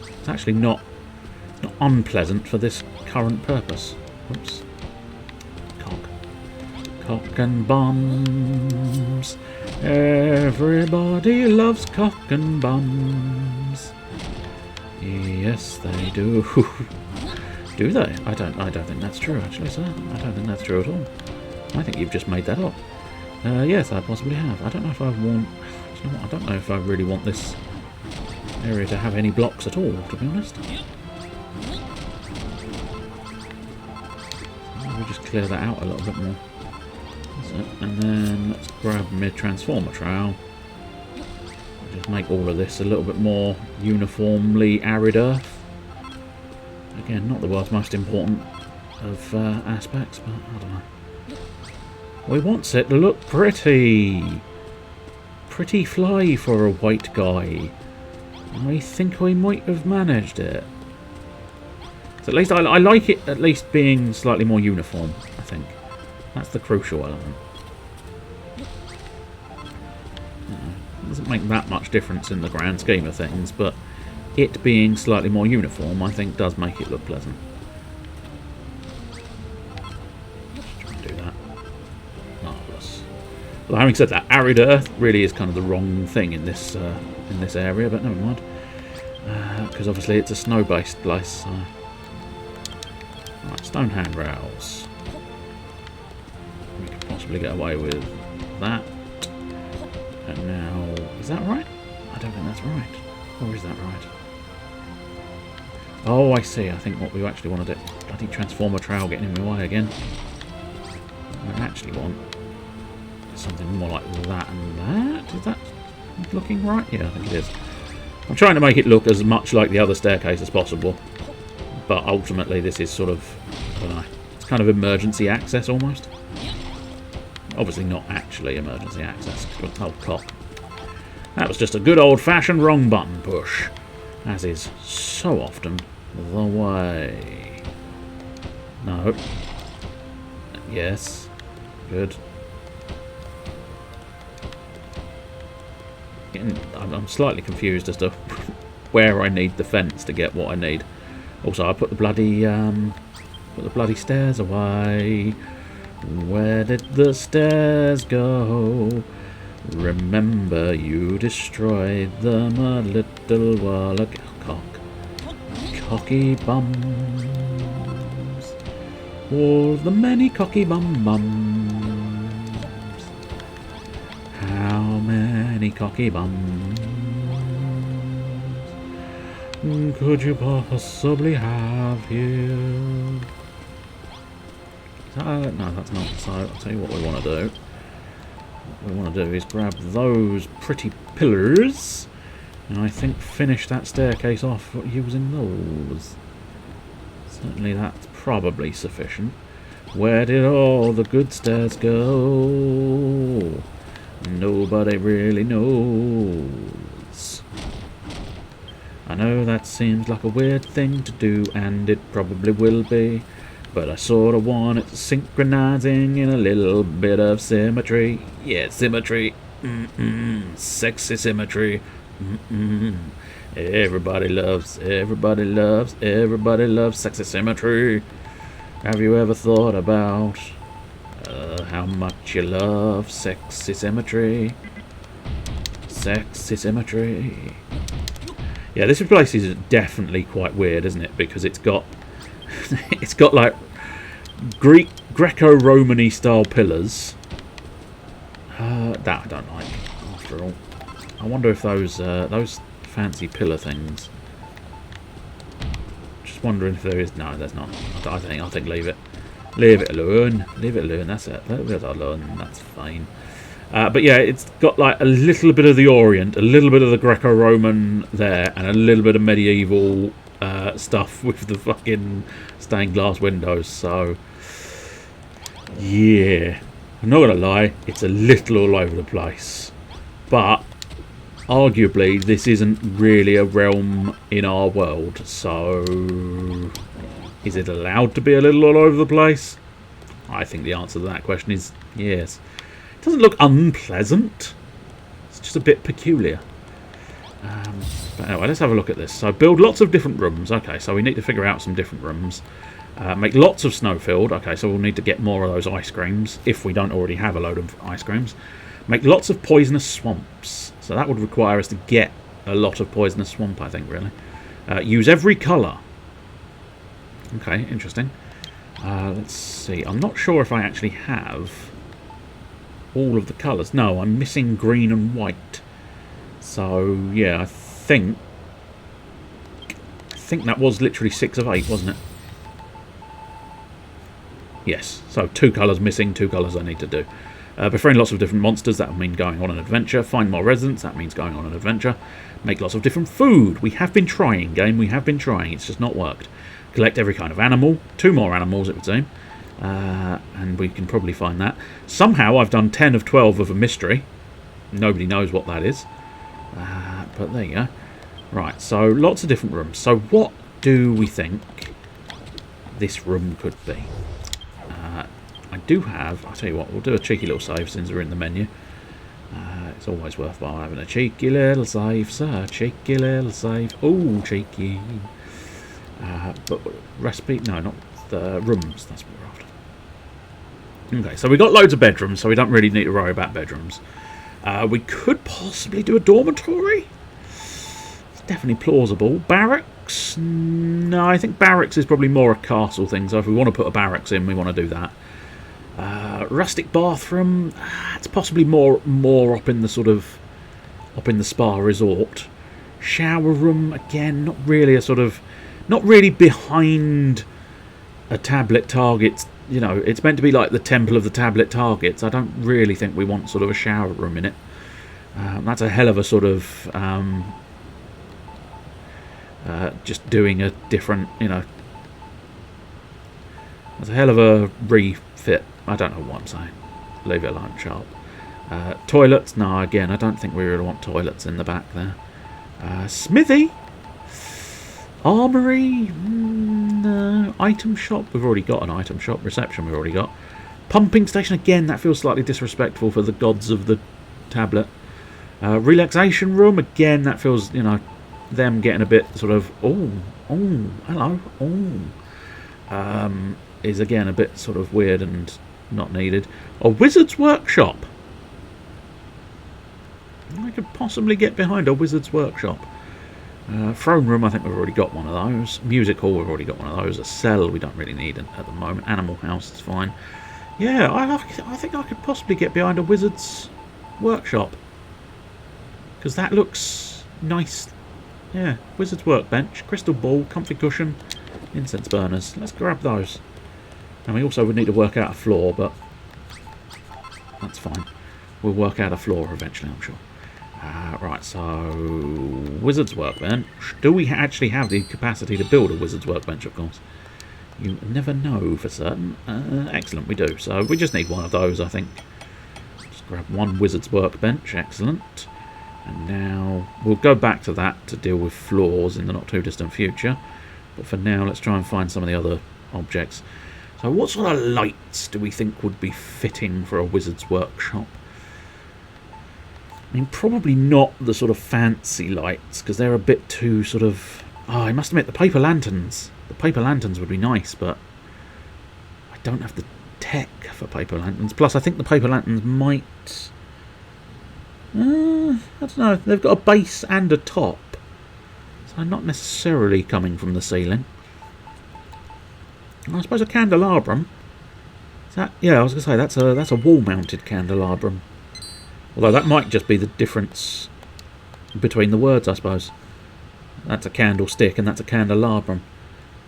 It's actually not unpleasant for this current purpose. Oops. Cock and bums. Everybody loves cock and bums. Yes, they do. Do they? I don't think that's true, actually, sir. I don't think that's true at all. I think you've just made that up. Yes, I possibly have. I don't know if I want... You know what? I don't know if I really want this area to have any blocks at all, to be honest. We'll just clear that out a little bit more. And then let's grab my transformer trowel. Just make all of this a little bit more uniformly arid earth. Again, not the world's most important of aspects, but I don't know. We want it to look pretty. Pretty fly for a white guy. I think I might have managed it. So at least I like it at least being slightly more uniform, I think. That's the crucial element. It doesn't make that much difference in the grand scheme of things, but it being slightly more uniform, I think, does make it look pleasant. Just try and do that. Marvellous. Well, having said that, arid earth really is kind of the wrong thing in this area, but never mind. Because obviously it's a snow-based place. So. Right, stone handrails. We could possibly get away with that. And now, is that right? I don't think that's right. Or is that right? Oh, I see. I think what we actually want to do... Bloody transformer trowel getting in my way again. What I actually want is something more like that and that. Is that looking right? Yeah, I think it is. I'm trying to make it look as much like the other staircase as possible. But ultimately this is sort of... I don't know. It's kind of emergency access almost. Obviously not actually emergency access. Oh, cock. That was just a good old-fashioned wrong button push. As is so often the way. No. Yes. Good. I'm slightly confused as to where I need the fence to get what I need. Also, I put the bloody stairs away. Where did the stairs go? Remember, you destroyed them a little while ago. Cocky bums. All the many cocky bums. How many cocky bums could you possibly have here? No, that's not. So I'll tell you what we want to do. What we want to do is grab those pretty pillars and I think finish that staircase off using those. Certainly that's probably sufficient. Where did all the good stairs go? Nobody really knows. I know that seems like a weird thing to do, and it probably will be, but I sort of want it synchronizing in a little bit of symmetry. Yeah, symmetry. Sexy symmetry. Everybody loves sexy symmetry. Have you ever thought about how much you love sexy symmetry? Sexy symmetry. Yeah, this place is definitely quite weird, isn't it? Because it's got it's got like Greco-Romany style pillars. That I don't like, after all. I wonder if those fancy pillar things. Just wondering if there is. No, there's not. I think leave it. Leave it alone. Leave it alone. That's it. Leave it alone. That's fine. But yeah, it's got like a little bit of the Orient, a little bit of the Greco-Roman there, and a little bit of medieval stuff with the fucking stained glass windows. So yeah, I'm not gonna lie, it's a little all over the place. But arguably, this isn't really a realm in our world. So is it allowed to be a little all over the place? I think the answer to that question is yes. Doesn't look unpleasant. It's just a bit peculiar. But anyway, let's have a look at this. So build lots of different rooms. Okay, so we need to figure out some different rooms. Make lots of snowfield. Okay, so we'll need to get more of those ice creams if we don't already have a load of ice creams. Make lots of poisonous swamps. So that would require us to get a lot of poisonous swamp, I think, really. Use every colour. Okay, interesting. Let's see. I'm not sure if I actually have all of the colours. No, I'm missing green and white. So yeah, I think that was literally 6 of 8, wasn't it? Yes. So 2 colours missing, 2 colours I need to do. Befriend lots of different monsters. That would mean going on an adventure. Find more residents. That means going on an adventure. Make lots of different food. We have been trying, game. We have been trying. It's just not worked. Collect every kind of animal. 2 more animals, it would seem. And we can probably find that. Somehow I've done 10 of 12 of a mystery. Nobody knows what that is. But there you go. Right, so lots of different rooms. So what do we think this room could be? I do have... I'll tell you what, we'll do a cheeky little save since we're in the menu. It's always worthwhile having a cheeky little save, sir. Cheeky little save. Oh, cheeky. But recipe... No, not the rooms. That's what we're after. Okay, so we've got loads of bedrooms, so we don't really need to worry about bedrooms. We could possibly do a dormitory. It's definitely plausible. Barracks? No, I think barracks is probably more a castle thing, so if we want to put a barracks in, we want to do that. Rustic bathroom? It's possibly more up in the sort of... up in the spa resort. Shower room? Again, not really a sort of... not really behind a tablet target. You know, it's meant to be like the temple of the tablet targets. I don't really think we want sort of a shower room in it. That's a hell of a sort of just doing a different, you know, that's a hell of a refit. I don't know what I'm saying. Leave it alone, sharp. Toilets? No, again, I don't think we really want toilets in the back there. Smithy? Armory? No. Item shop? We've already got an item shop. Reception we've already got. Pumping station? Again, that feels slightly disrespectful for the gods of the tablet. Relaxation room? Again, that feels, you know, them getting a bit sort of, oh, hello, is again a bit sort of weird and not needed. A wizard's workshop? I could possibly get behind a wizard's workshop. Throne room, I think we've already got one of those. Music hall, we've already got one of those. A cell, we don't really need it at the moment. Animal house is fine. Yeah, I think I could possibly get behind a wizard's workshop. Because that looks nice. Yeah, wizard's workbench, crystal ball, comfy cushion, incense burners. Let's grab those. And we also would need to work out a floor, but that's fine. We'll work out a floor eventually, I'm sure. Right, so wizard's workbench. Do we actually have the capacity to build a wizard's workbench, of course? You never know for certain. Excellent, we do. So we just need one of those, I think. Just grab one wizard's workbench, excellent. And now we'll go back to that to deal with floors in the not too distant future. But for now, let's try and find some of the other objects. So what sort of lights do we think would be fitting for a wizard's workshop? I mean, probably not the sort of fancy lights, because they're a bit too sort of... Oh, I must admit, the paper lanterns. The paper lanterns would be nice, but I don't have the tech for paper lanterns. Plus, I think the paper lanterns might... I don't know. They've got a base and a top. So not necessarily coming from the ceiling. I suppose a candelabrum. Is that? Yeah, I was going to say that's a wall-mounted candelabrum. Although that might just be the difference between the words, I suppose. That's a candlestick and that's a candelabrum.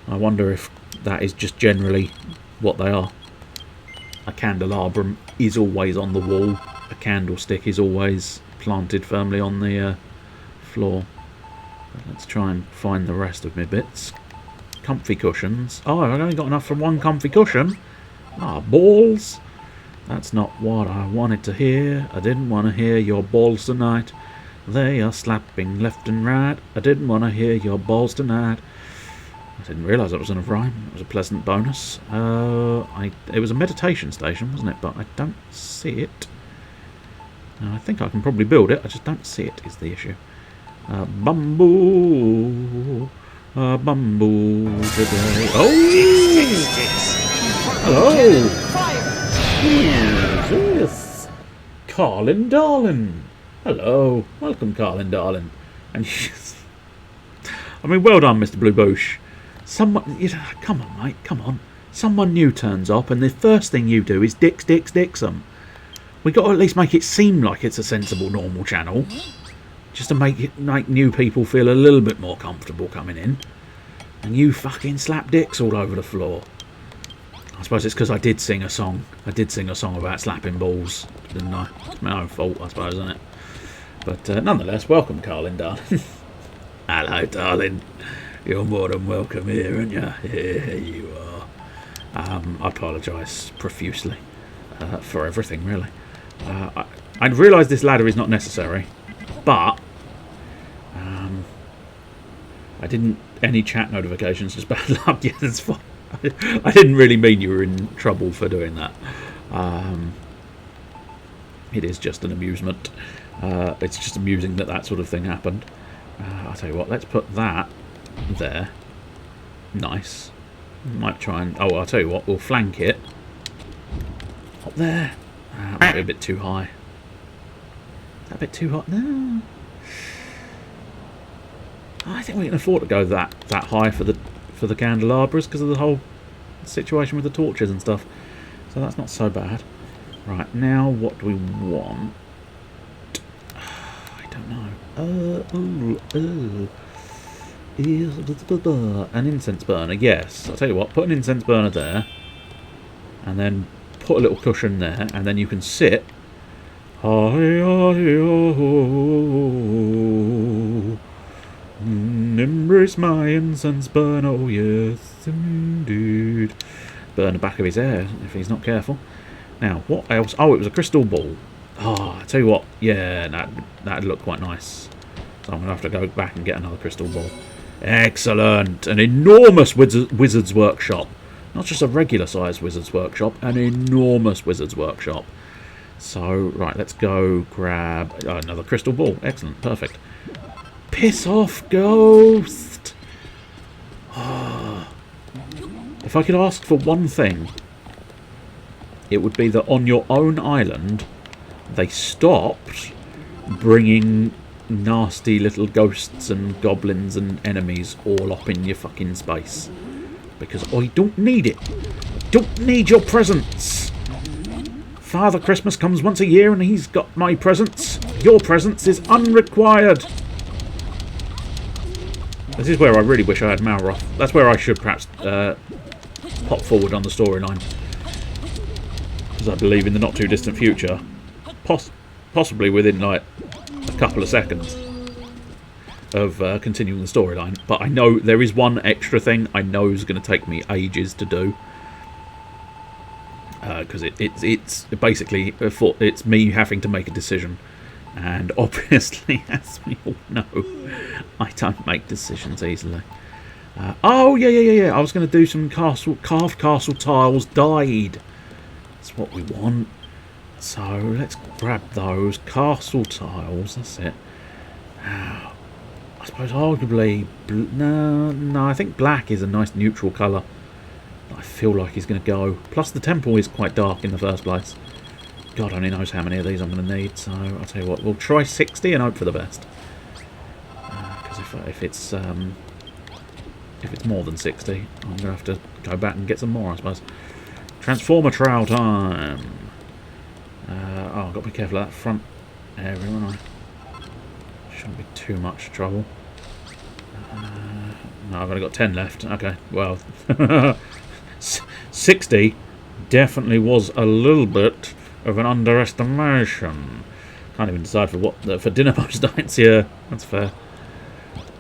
I wonder if that is just generally what they are. A candelabrum is always on the wall. A candlestick is always planted firmly on the floor. But let's try and find the rest of my bits. Comfy cushions. Oh, I've only got enough for one comfy cushion. Ah, balls. That's not what I wanted to hear. I didn't want to hear your balls tonight. They are slapping left and right. I didn't want to hear your balls tonight. I didn't realise it was going to rhyme. It was a pleasant bonus. It was a meditation station, wasn't it? But I don't see it. Now, I think I can probably build it. I just don't see it is the issue. Bamboo. Bamboo today. Oh! Hello! Yes. Carlin Darlin. Hello. Welcome, Carlin Darlin. And I mean, well done, Mr. Blue Boosh. Someone, come on, mate, come on. Someone new turns up, and the first thing you do is dicks them. We got to at least make it seem like it's a sensible, normal channel, just to make new people feel a little bit more comfortable coming in. And you fucking slap dicks all over the floor. I suppose it's because I did sing a song. I did sing a song about slapping balls, didn't I? It's my own fault, I suppose, isn't it? But nonetheless, welcome, Carlin, darling. Hello, darling. You're more than welcome here, aren't you? Here you are. I apologise profusely for everything, really. I realise this ladder is not necessary, but I didn't... Any chat notifications, just bad luck. Yeah, that's fine. I didn't really mean you were in trouble for doing that. It is just an amusement. It's just amusing that sort of thing happened. I'll tell you what, let's put that there. Nice. Might try and... Oh, I'll tell you what, we'll flank it. Up there. That might be a bit too high. Is that a bit too hot? No. I think we can afford to go that high for the candelabras because of the whole situation with the torches and stuff. So that's not so bad. Right, now what do we want? I don't know. An incense burner, yes. I'll tell you what, put an incense burner there. And then put a little cushion there. And then you can sit. Embrace my incense burn, oh yes, indeed. Burn the back of his hair if he's not careful. Now, what else? Oh, it was a crystal ball. Oh, I tell you what, yeah, that'd look quite nice. So I'm going to have to go back and get another crystal ball. Excellent! An enormous wizard's workshop. Not just a regular sized wizard's workshop, an enormous wizard's workshop. So, right, let's go grab another crystal ball. Excellent, perfect. Piss off, ghost! Oh. If I could ask for one thing, it would be that on your own island, they stopped bringing nasty little ghosts and goblins and enemies all up in your fucking space. Because I don't need it. Don't need your presents. Father Christmas comes once a year and he's got my presents. Your presence is unrequired. This is where I really wish I had Malroth. That's where I should perhaps pop forward on the storyline. Because I believe in the not too distant future, possibly within like a couple of seconds of continuing the storyline. But I know there is one extra thing I know is going to take me ages to do. because it's basically it's me having to make a decision, and obviously, as we all know, I don't make decisions easily. Oh yeah. I was going to do some carved castle tiles dyed. That's what we want. So let's grab those castle tiles. That's it. I suppose arguably no. I think black is a nice neutral colour. I feel like he's going to go. Plus the temple is quite dark in the first place. God only knows how many of these I'm going to need. So I'll tell you what, we'll try 60 and hope for the best. Because if it's more than 60, I'm going to have to go back and get some more, I suppose. Transformer trial time. I've got to be careful of that front area, haven't I? Shouldn't be too much trouble. No, I've only got 10 left. Okay, well, 60 definitely was a little bit of an underestimation. Can't even decide for dinner most nights. Yeah, that's fair.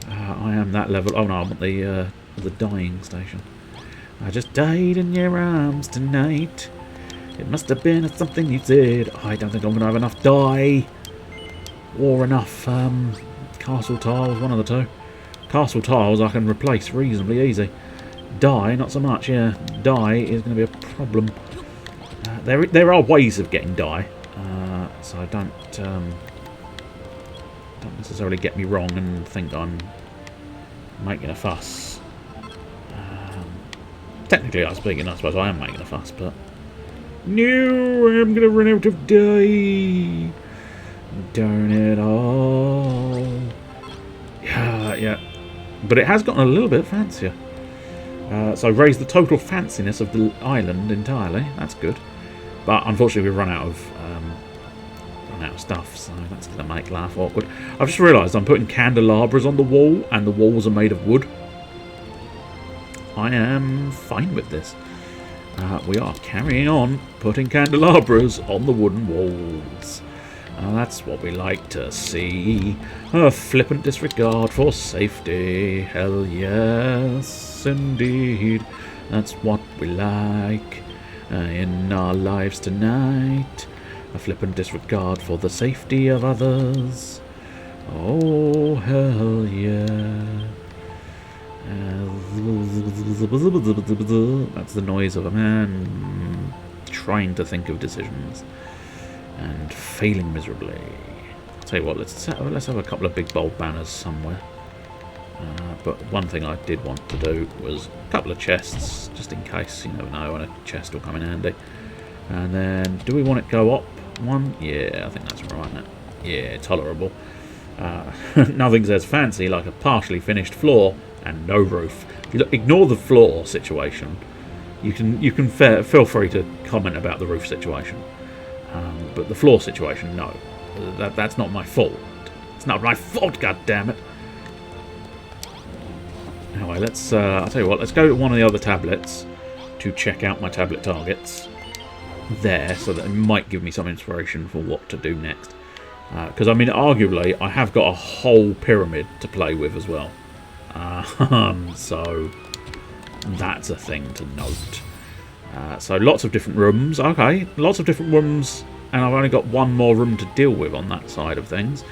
I am that level. Oh no, I'm at the dying station. I just died in your arms tonight. It must have been something you said. I don't think I'm going to have enough dye or enough castle tiles. One of the two. Castle tiles I can replace reasonably easy. Dye, not so much. Yeah, dye is going to be a problem. There are ways of getting dye, so don't necessarily get me wrong and think I'm making a fuss. Technically, I suppose I am making a fuss, but no, I'm going to run out of dye. Darn it all. Yeah. But it has gotten a little bit fancier. So raise the total fanciness of the island entirely. That's good. But unfortunately, we've run out of stuff, so that's going to make life awkward. I've just realised I'm putting candelabras on the wall, and the walls are made of wood. I am fine with this. We are carrying on putting candelabras on the wooden walls. That's what we like to see. A flippant disregard for safety. Hell yes, indeed. That's what we like in our lives tonight. A flippant disregard for the safety of others. Oh, hell yeah. That's the noise of a man trying to think of decisions and failing miserably. I'll tell you what, let's have a couple of big bold banners somewhere. But one thing I did want to do was a couple of chests, just in case, you never know, and a chest will come in handy. And then, do we want it go up one? Yeah, I think that's right now. Yeah, tolerable. Nothing says fancy like a partially finished floor and no roof. If you ignore the floor situation, you can feel free to comment about the roof situation. But the floor situation, no. That's not my fault. It's not my fault, goddammit. Anyway, let's, I'll tell you what, let's go to one of the other tablets to check out my tablet targets there, so that it might give me some inspiration for what to do next. Because, I mean, arguably, I have got a whole pyramid to play with as well. So, that's a thing to note. So, lots of different rooms. Okay, lots of different rooms, and I've only got one more room to deal with on that side of things.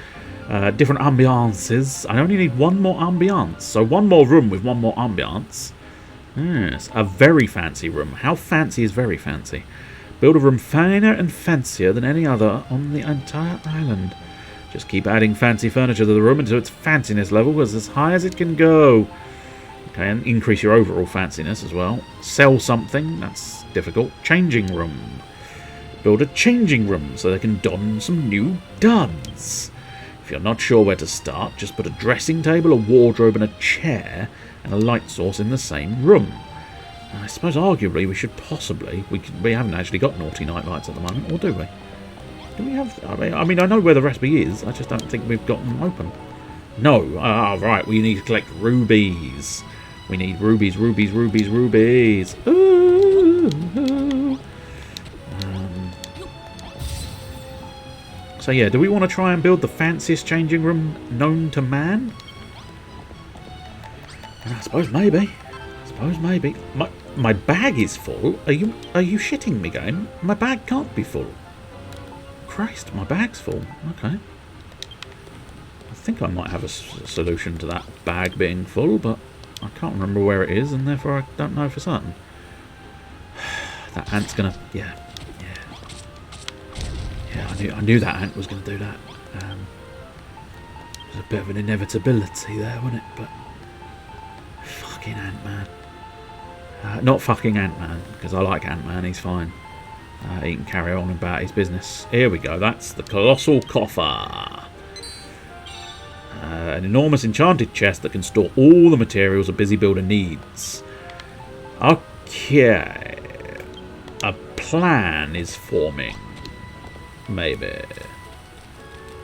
Different ambiances. I only need one more ambiance. So, one more room with one more ambiance. Yes, a very fancy room. How fancy is very fancy? Build a room finer and fancier than any other on the entire island. Just keep adding fancy furniture to the room until its fanciness level is as high as it can go. Okay, and increase your overall fanciness as well. Sell something, that's difficult. Changing room. Build a changing room so they can don some new duds. If you're not sure where to start, just put a dressing table, a wardrobe and a chair and a light source in the same room. I suppose arguably we should possibly... We haven't actually got naughty night lights at the moment, or do we? Do we have... I mean, I know where the recipe is, I just don't think we've got them open. No. Right, we need to collect rubies. We need rubies. Ooh. So yeah, do we want to try and build the fanciest changing room known to man? I suppose maybe. My bag is full? Are you shitting me, game? My bag can't be full. Christ, my bag's full. Okay. I think I might have a solution to that bag being full, but I can't remember where it is, and therefore I don't know for certain. That ant's gonna... Yeah, I knew that ant was gonna do that. There's a bit of an inevitability there, wasn't it? But... Fucking Ant-Man. Not fucking Ant-Man, because I like Ant-Man, he's fine. He can carry on about his business. Here we go, that's the Colossal Coffer. An enormous enchanted chest that can store all the materials a busy builder needs. Okay. A plan is forming. Maybe.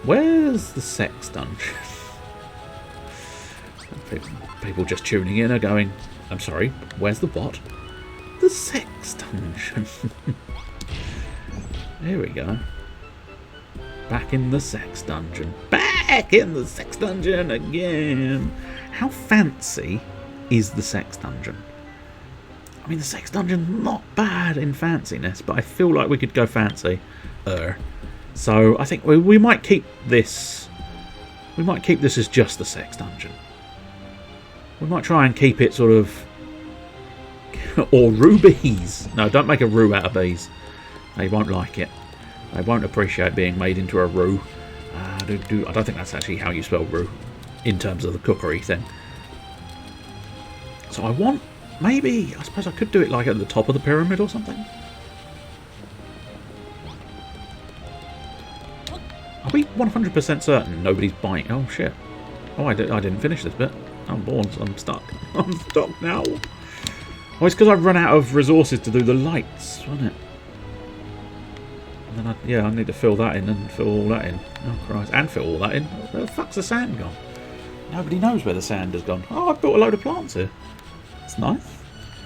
Where's the sex dungeon? People just tuning in are going, I'm sorry, where's the what? The sex dungeon. Here we go. Back in the sex dungeon. Back in the sex dungeon again. How fancy is the sex dungeon? I mean, the sex dungeon's not bad in fanciness, but I feel like we could go fancy. So I think we might keep this. We might keep this as just the sex dungeon. We might try and keep it sort of... or rubies. No, don't make a rue out of bees. They won't like it. They won't appreciate being made into a roux. I don't think that's actually how you spell roux in terms of the cookery thing. So I want... Maybe... I suppose I could do it like at the top of the pyramid or something. Are we 100% certain nobody's buying... Oh, shit. Oh, I didn't finish this bit. I'm bored. I'm stuck. I'm stuck now. Oh, it's because I've run out of resources to do the lights, wasn't it? And then I need to fill that in and fill all that in. Oh, Christ. And fill all that in. Where the fuck's the sand gone? Nobody knows where the sand has gone. Oh, I've built a load of plants here. It's nice.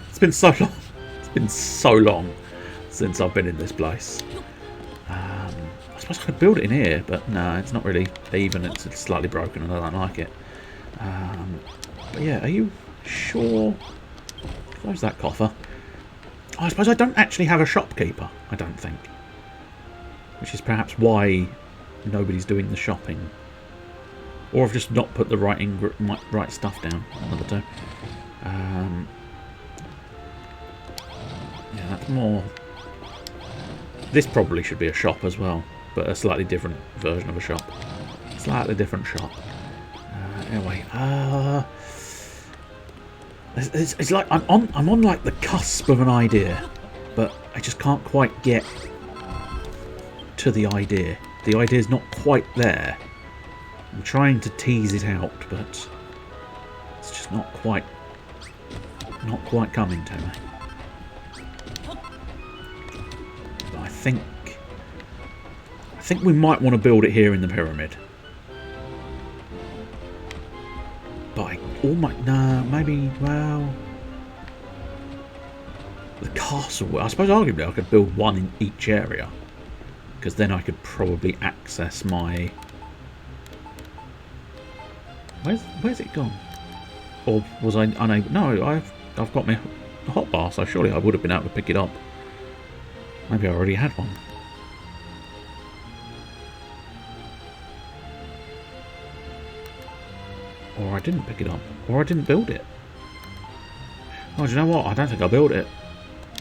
It's been so long. It's been so long since I've been in this place. I suppose I could build it in here, but no, it's not really even. It's slightly broken and I don't like it. But yeah, are you sure? Close that coffer. Oh, I suppose I don't actually have a shopkeeper, I don't think. Which is perhaps why nobody's doing the shopping. Or I've just not put the right stuff down. Another two. Yeah, that's more... This probably should be a shop as well, but a slightly different version of a shop. Slightly different shop. Anyway, it's like I'm on like the cusp of an idea, but I just can't quite get to the idea. The idea's not quite there. I'm trying to tease it out, but it's just not quite coming to me. But I think we might want to build it here in the pyramid. But maybe, well, the castle. I suppose arguably I could build one in each area, because then I could probably access my... Where's it gone? Or was I unable? No, I've got my hotbar, so surely I would have been able to pick it up. Maybe I already had one. Or I didn't pick it up. Or I didn't build it. Oh, do you know what? I don't think I built it.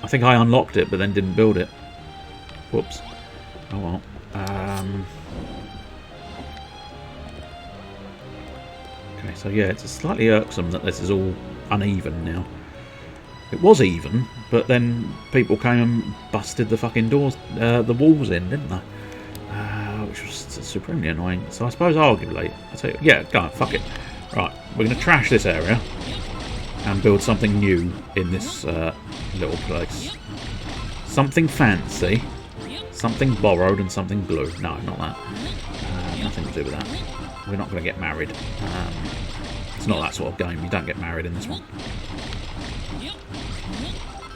I think I unlocked it, but then didn't build it. Whoops. Oh well. Okay, so yeah, it's slightly irksome that this is all uneven now. It was even, but then people came and busted the fucking doors, the walls in, didn't they? Which was supremely annoying. So I suppose arguably, I'll tell you, yeah, go on, fuck it. Right, we're going to trash this area and build something new in this little place. Something fancy, something borrowed, and something blue. No, not that. Nothing to do with that. We're not going to get married. It's not that sort of game. You don't get married in this one.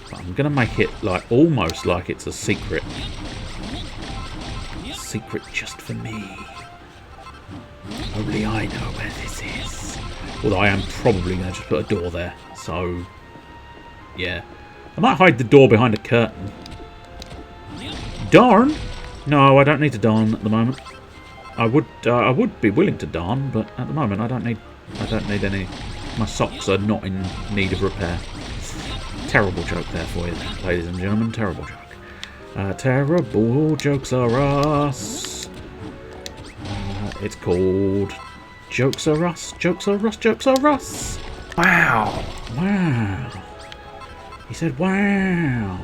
But I'm going to make it like almost like it's a secret. Secret just for me. Only I know where this is. Although I am probably going to just put a door there. So, yeah. I might hide the door behind a curtain. Darn? No, I don't need to darn at the moment. I would be willing to darn, but at the moment I don't need any. My socks are not in need of repair. Terrible joke there for you, ladies and gentlemen. Terrible joke. Terrible jokes are us. It's called Jokes Are Us. Jokes Are Us. Jokes Are Us. Wow. Wow. He said, wow.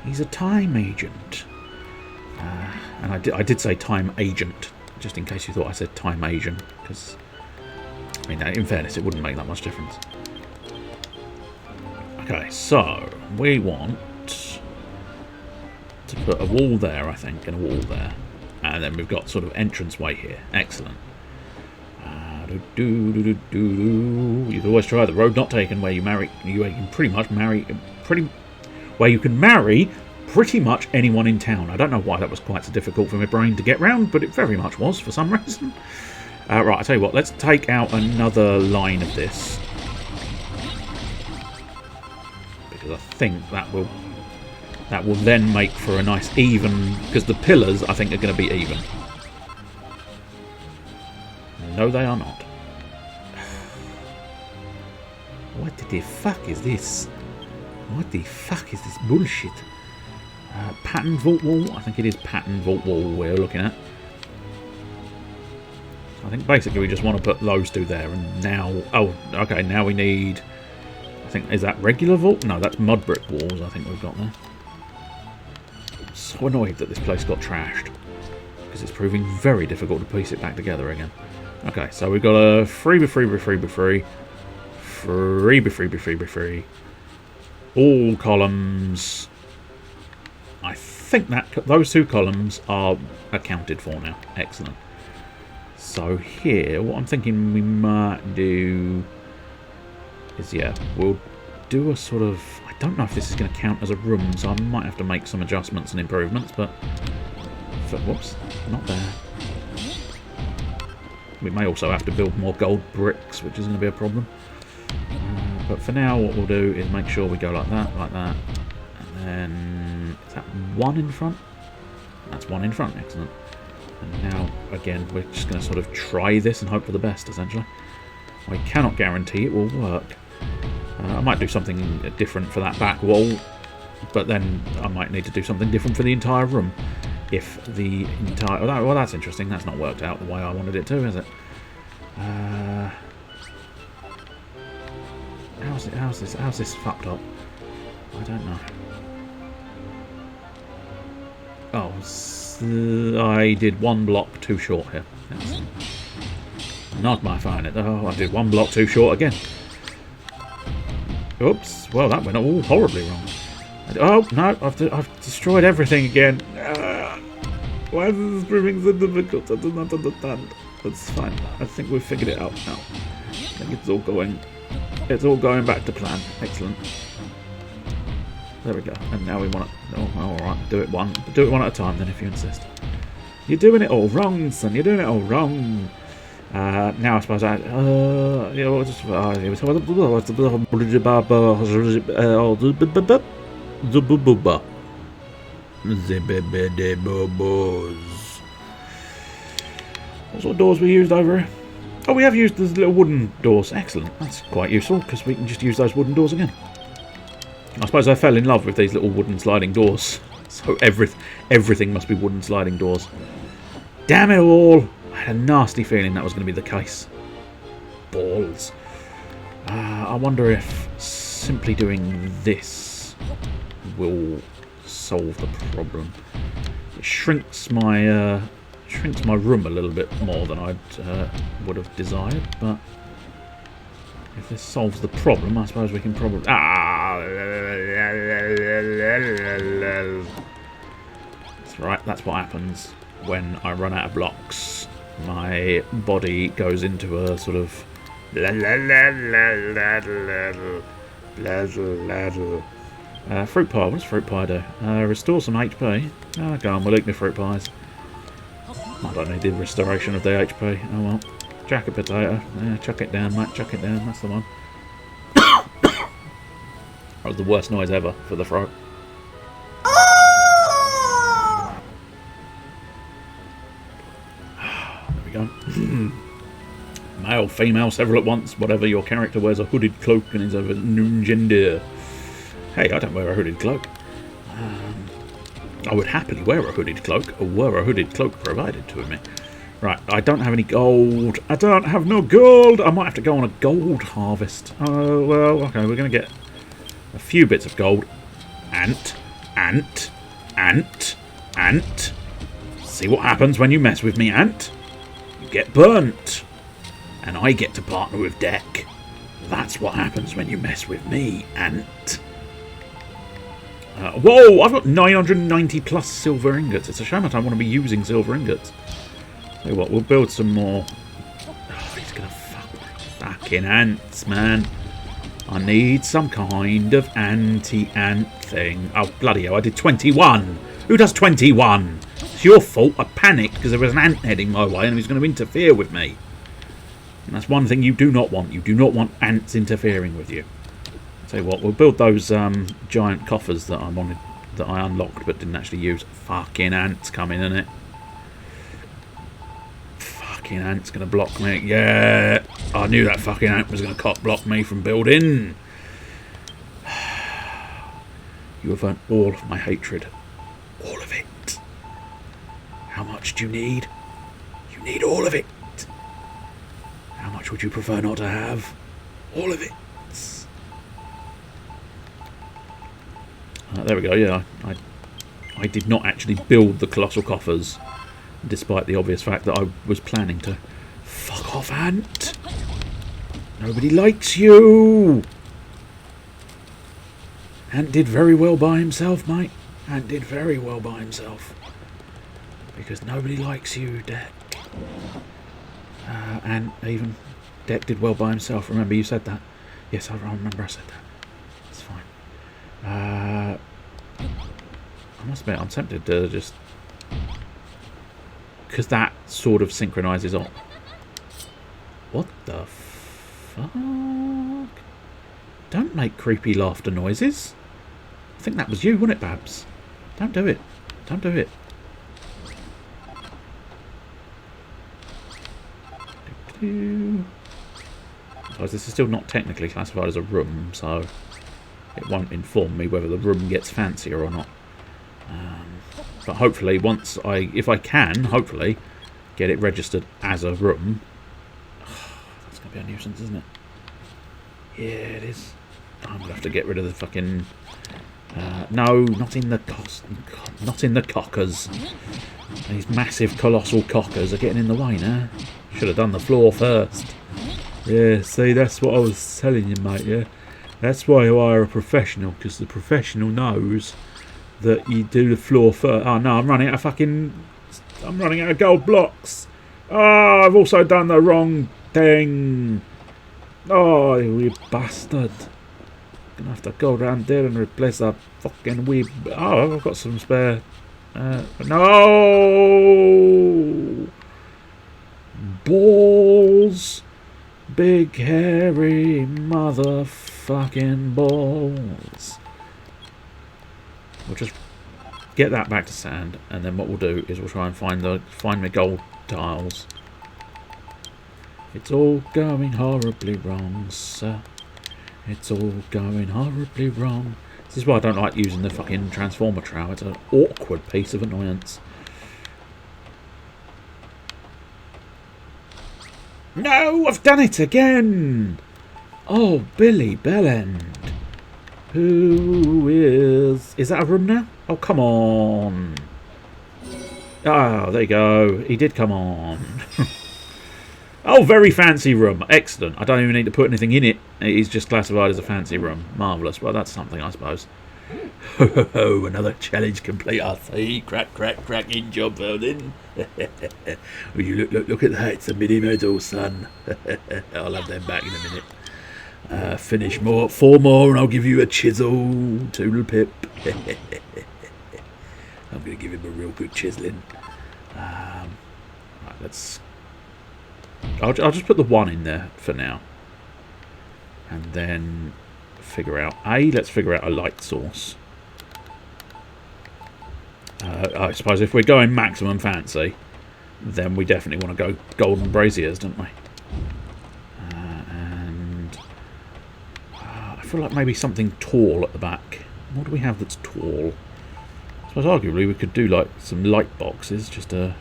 He's a time agent. And I did say time agent, just in case you thought I said time agent, because, I mean, in fairness, it wouldn't make that much difference. Okay, so we want to put a wall there, I think, and a wall there. And then we've got sort of entranceway here. Excellent. You can always try the road not taken, where you can pretty much marry pretty much anyone in town. I don't know why that was quite so difficult for my brain to get round, but it very much was for some reason. Right, I'll tell you what, let's take out another line of this. Because I think that will then make for a nice even, because the pillars I think are going to be even. No, they are not. What the fuck is this? What the fuck is this bullshit? Pattern vault wall? I think it is pattern vault wall we're looking at. I think basically we just want to put those two there, and now... Oh, okay, now we need... I think, is that regular vault? No, that's mud brick walls I think we've got there. I'm so annoyed that this place got trashed, because it's proving very difficult to piece it back together again. Okay, so we've got a free. All columns. I think that those two columns are accounted for now. Excellent. So here, what I'm thinking we might do is, yeah, we'll do a sort of... I don't know if this is going to count as a room, so I might have to make some adjustments and improvements, but... Whoops, not there. We may also have to build more gold bricks, which is going to be a problem. But for now, what we'll do is make sure we go like that, and then... Is that one in front? That's one in front, excellent. And now, again, we're just going to sort of try this and hope for the best, essentially. I cannot guarantee it will work. I might do something different for that back wall, but then I might need to do something different for the entire room. If the entire... Well, that's interesting. That's not worked out the way I wanted it to, is it? How's this fucked up? I don't know. Oh, I did one block too short here. That's not my finding. Oh, I did one block too short again. Oops. Well, that went all horribly wrong. Oh, no, I've destroyed everything again. Why is this proving so difficult? I do not understand. That's fine. I think we've figured it out now. I think it's all going back to plan. Excellent. There we go. And now we want to... Oh, alright. Do it one at a time then, if you insist. You're doing it all wrong, son. You're doing it all wrong. Now I suppose I... What sort of doors we used over here? Oh, we have used those little wooden doors. Excellent. That's quite useful, because we can just use those wooden doors again. I suppose I fell in love with these little wooden sliding doors. So everything must be wooden sliding doors. Damn it all! I had a nasty feeling that was going to be the case. Balls. I wonder if simply doing this will solve the problem. It shrinks my room a little bit more than I would have desired, but if this solves the problem, I suppose we can probably... That's right, that's what happens when I run out of blocks. My body goes into a sort of... fruit pie, what does fruit pie do? Restore some HP. Oh, go on, we'll eat my fruit pies. I don't need the restoration of the HP. Oh well. Jacket potato. Yeah, chuck it down, mate. Chuck it down. That's the one. That was the worst noise ever for the throat. There we go. Male, female, several at once, whatever. Your character wears a hooded cloak and is of a known gender. Hey, I don't wear a hooded cloak. I would happily wear a hooded cloak, or were a hooded cloak provided to me. Right, I don't have any gold. I don't have no gold. I might have to go on a gold harvest. Oh, well, okay, we're going to get a few bits of gold. Ant. See what happens when you mess with me, Ant. You get burnt. And I get to partner with Deck. That's what happens when you mess with me, Ant. Whoa, I've got 990 plus silver ingots. It's a shame I don't want to be using silver ingots. Tell you what, we'll build some more. Oh, he's going to fucking ants, man. I need some kind of anti-ant thing. Oh, bloody hell, I did 21. Who does 21? It's your fault. I panicked because there was an ant heading my way and he was going to interfere with me. And that's one thing you do not want. You do not want ants interfering with you. Tell you what, we'll build those giant coffers that I unlocked but didn't actually use. Fucking ants coming in it. Fucking ant's gonna block me. Yeah, I knew that fucking ant was gonna cock block me from building. You have earned all of my hatred. All of it. How much do you need? You need all of it. How much would you prefer not to have? All of it. There we go, yeah. I did not actually build the colossal coffers, despite the obvious fact that I was planning to. Fuck off, Ant! Nobody likes you! Ant did very well by himself, mate. Ant did very well by himself. Because nobody likes you, Deck. And even Deck did well by himself. Remember you said that? Yes, I remember I said that. It's fine. I must admit, I'm tempted to just... Because that sort of synchronises on... What the fuck? Don't make creepy laughter noises. I think that was you, wasn't it, Babs? Don't do it. Don't do it. Because this is still not technically classified as a room, so it won't inform me whether the room gets fancier or not. But hopefully, if I can, hopefully, get it registered as a room. That's going to be a nuisance, isn't it? Yeah, it is. I'm going to have to get rid of the fucking... no, not in the cockers. These massive, colossal cockers are getting in the way now. Should have done the floor first. Yeah, see, that's what I was telling you, mate, yeah? That's why you hire a professional, because the professional knows that you do the floor first. Oh, no, I'm running out of gold blocks. Oh, I've also done the wrong thing. Oh, you bastard. Gonna have to go around there and replace that fucking wee... Oh, I've got some spare... no! Balls! Big, hairy motherfucking balls. We'll just get that back to sand, and then what we'll do is we'll try and find my gold tiles. It's all going horribly wrong, sir. It's all going horribly wrong. This is why I don't like using the fucking transformer trowel. It's an awkward piece of annoyance. No, I've done it again! Oh, Billy Bellend. Who is... Is that a room now? Oh, come on. Oh, there you go. He did come on. Oh, very fancy room. Excellent. I don't even need to put anything in it. It is just classified as a fancy room. Marvellous. Well, that's something, I suppose. Ho, ho, ho. Another challenge complete, I see. Crack, crack, cracking job, Verlin. Will you look at that. It's a mini medal, son. I'll have them back in a minute. Finish 4 more and I'll give you a chisel, Toodle Pip. I'm going to give him a real good chiseling. Right, let's... I'll just put the 1 in there for now. And then figure out. Let's figure out a light source. I suppose if we're going maximum fancy, then we definitely want to go golden braziers, don't we? And I feel like maybe something tall at the back. What do we have that's tall? I suppose arguably we could do like some light boxes just to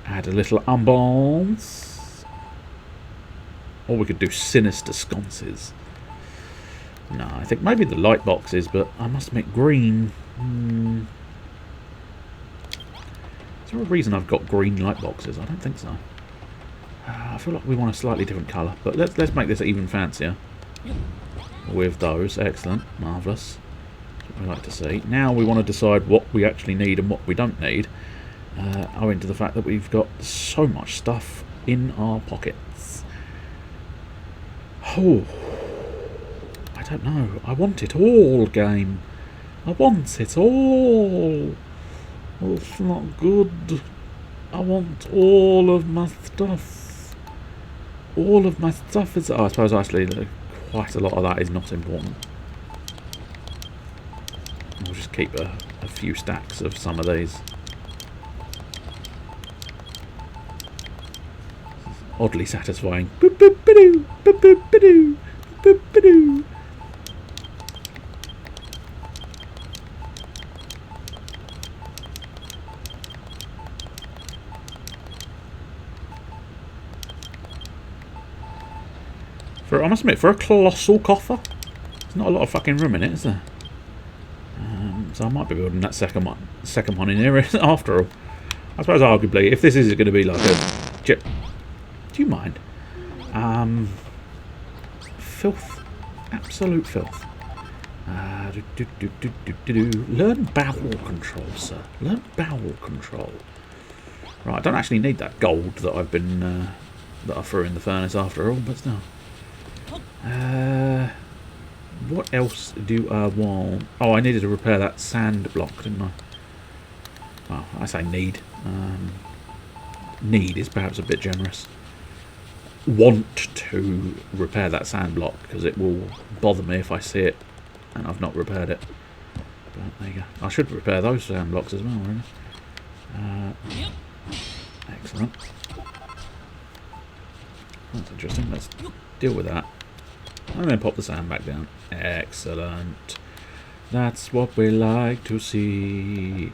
add a little ambiance. Or we could do sinister sconces. No, I think maybe the light boxes, but I must admit green. Is there a reason I've got green light boxes? I don't think so. I feel like we want a slightly different colour, but let's make this even fancier with those. Excellent, marvellous. That's what we like to see. Now we want to decide what we actually need and what we don't need, owing to the fact that we've got so much stuff in our pockets. Oh, I don't know. I want it all, game. I want it all. Oh, it's not good. I want all of my stuff. All of my stuff is... Oh, I suppose actually quite a lot of that is not important. We'll just keep a few stacks of some of these. Oddly satisfying. Boop, boop, ba-doo, boop, boop, ba-doo, boop, ba-doo. I must admit, for a colossal coffer, there's not a lot of fucking room in it, is there? So I might be building that second one in here after all. I suppose arguably, if this is going to be like a... Do you mind? Filth. Absolute filth. Learn bowel control, sir. Learn bowel control. Right, I don't actually need that gold that I've been... that I threw in the furnace after all, but still. What else do I want? Oh, I needed to repair that sand block, didn't I? Well, I say need. Need is perhaps a bit generous. Want to repair that sand block, because it will bother me if I see it and I've not repaired it. But there you go. I should repair those sand blocks as well, really. Excellent. That's interesting. Let's deal with that. And then pop the sand back down. Excellent. That's what we like to see.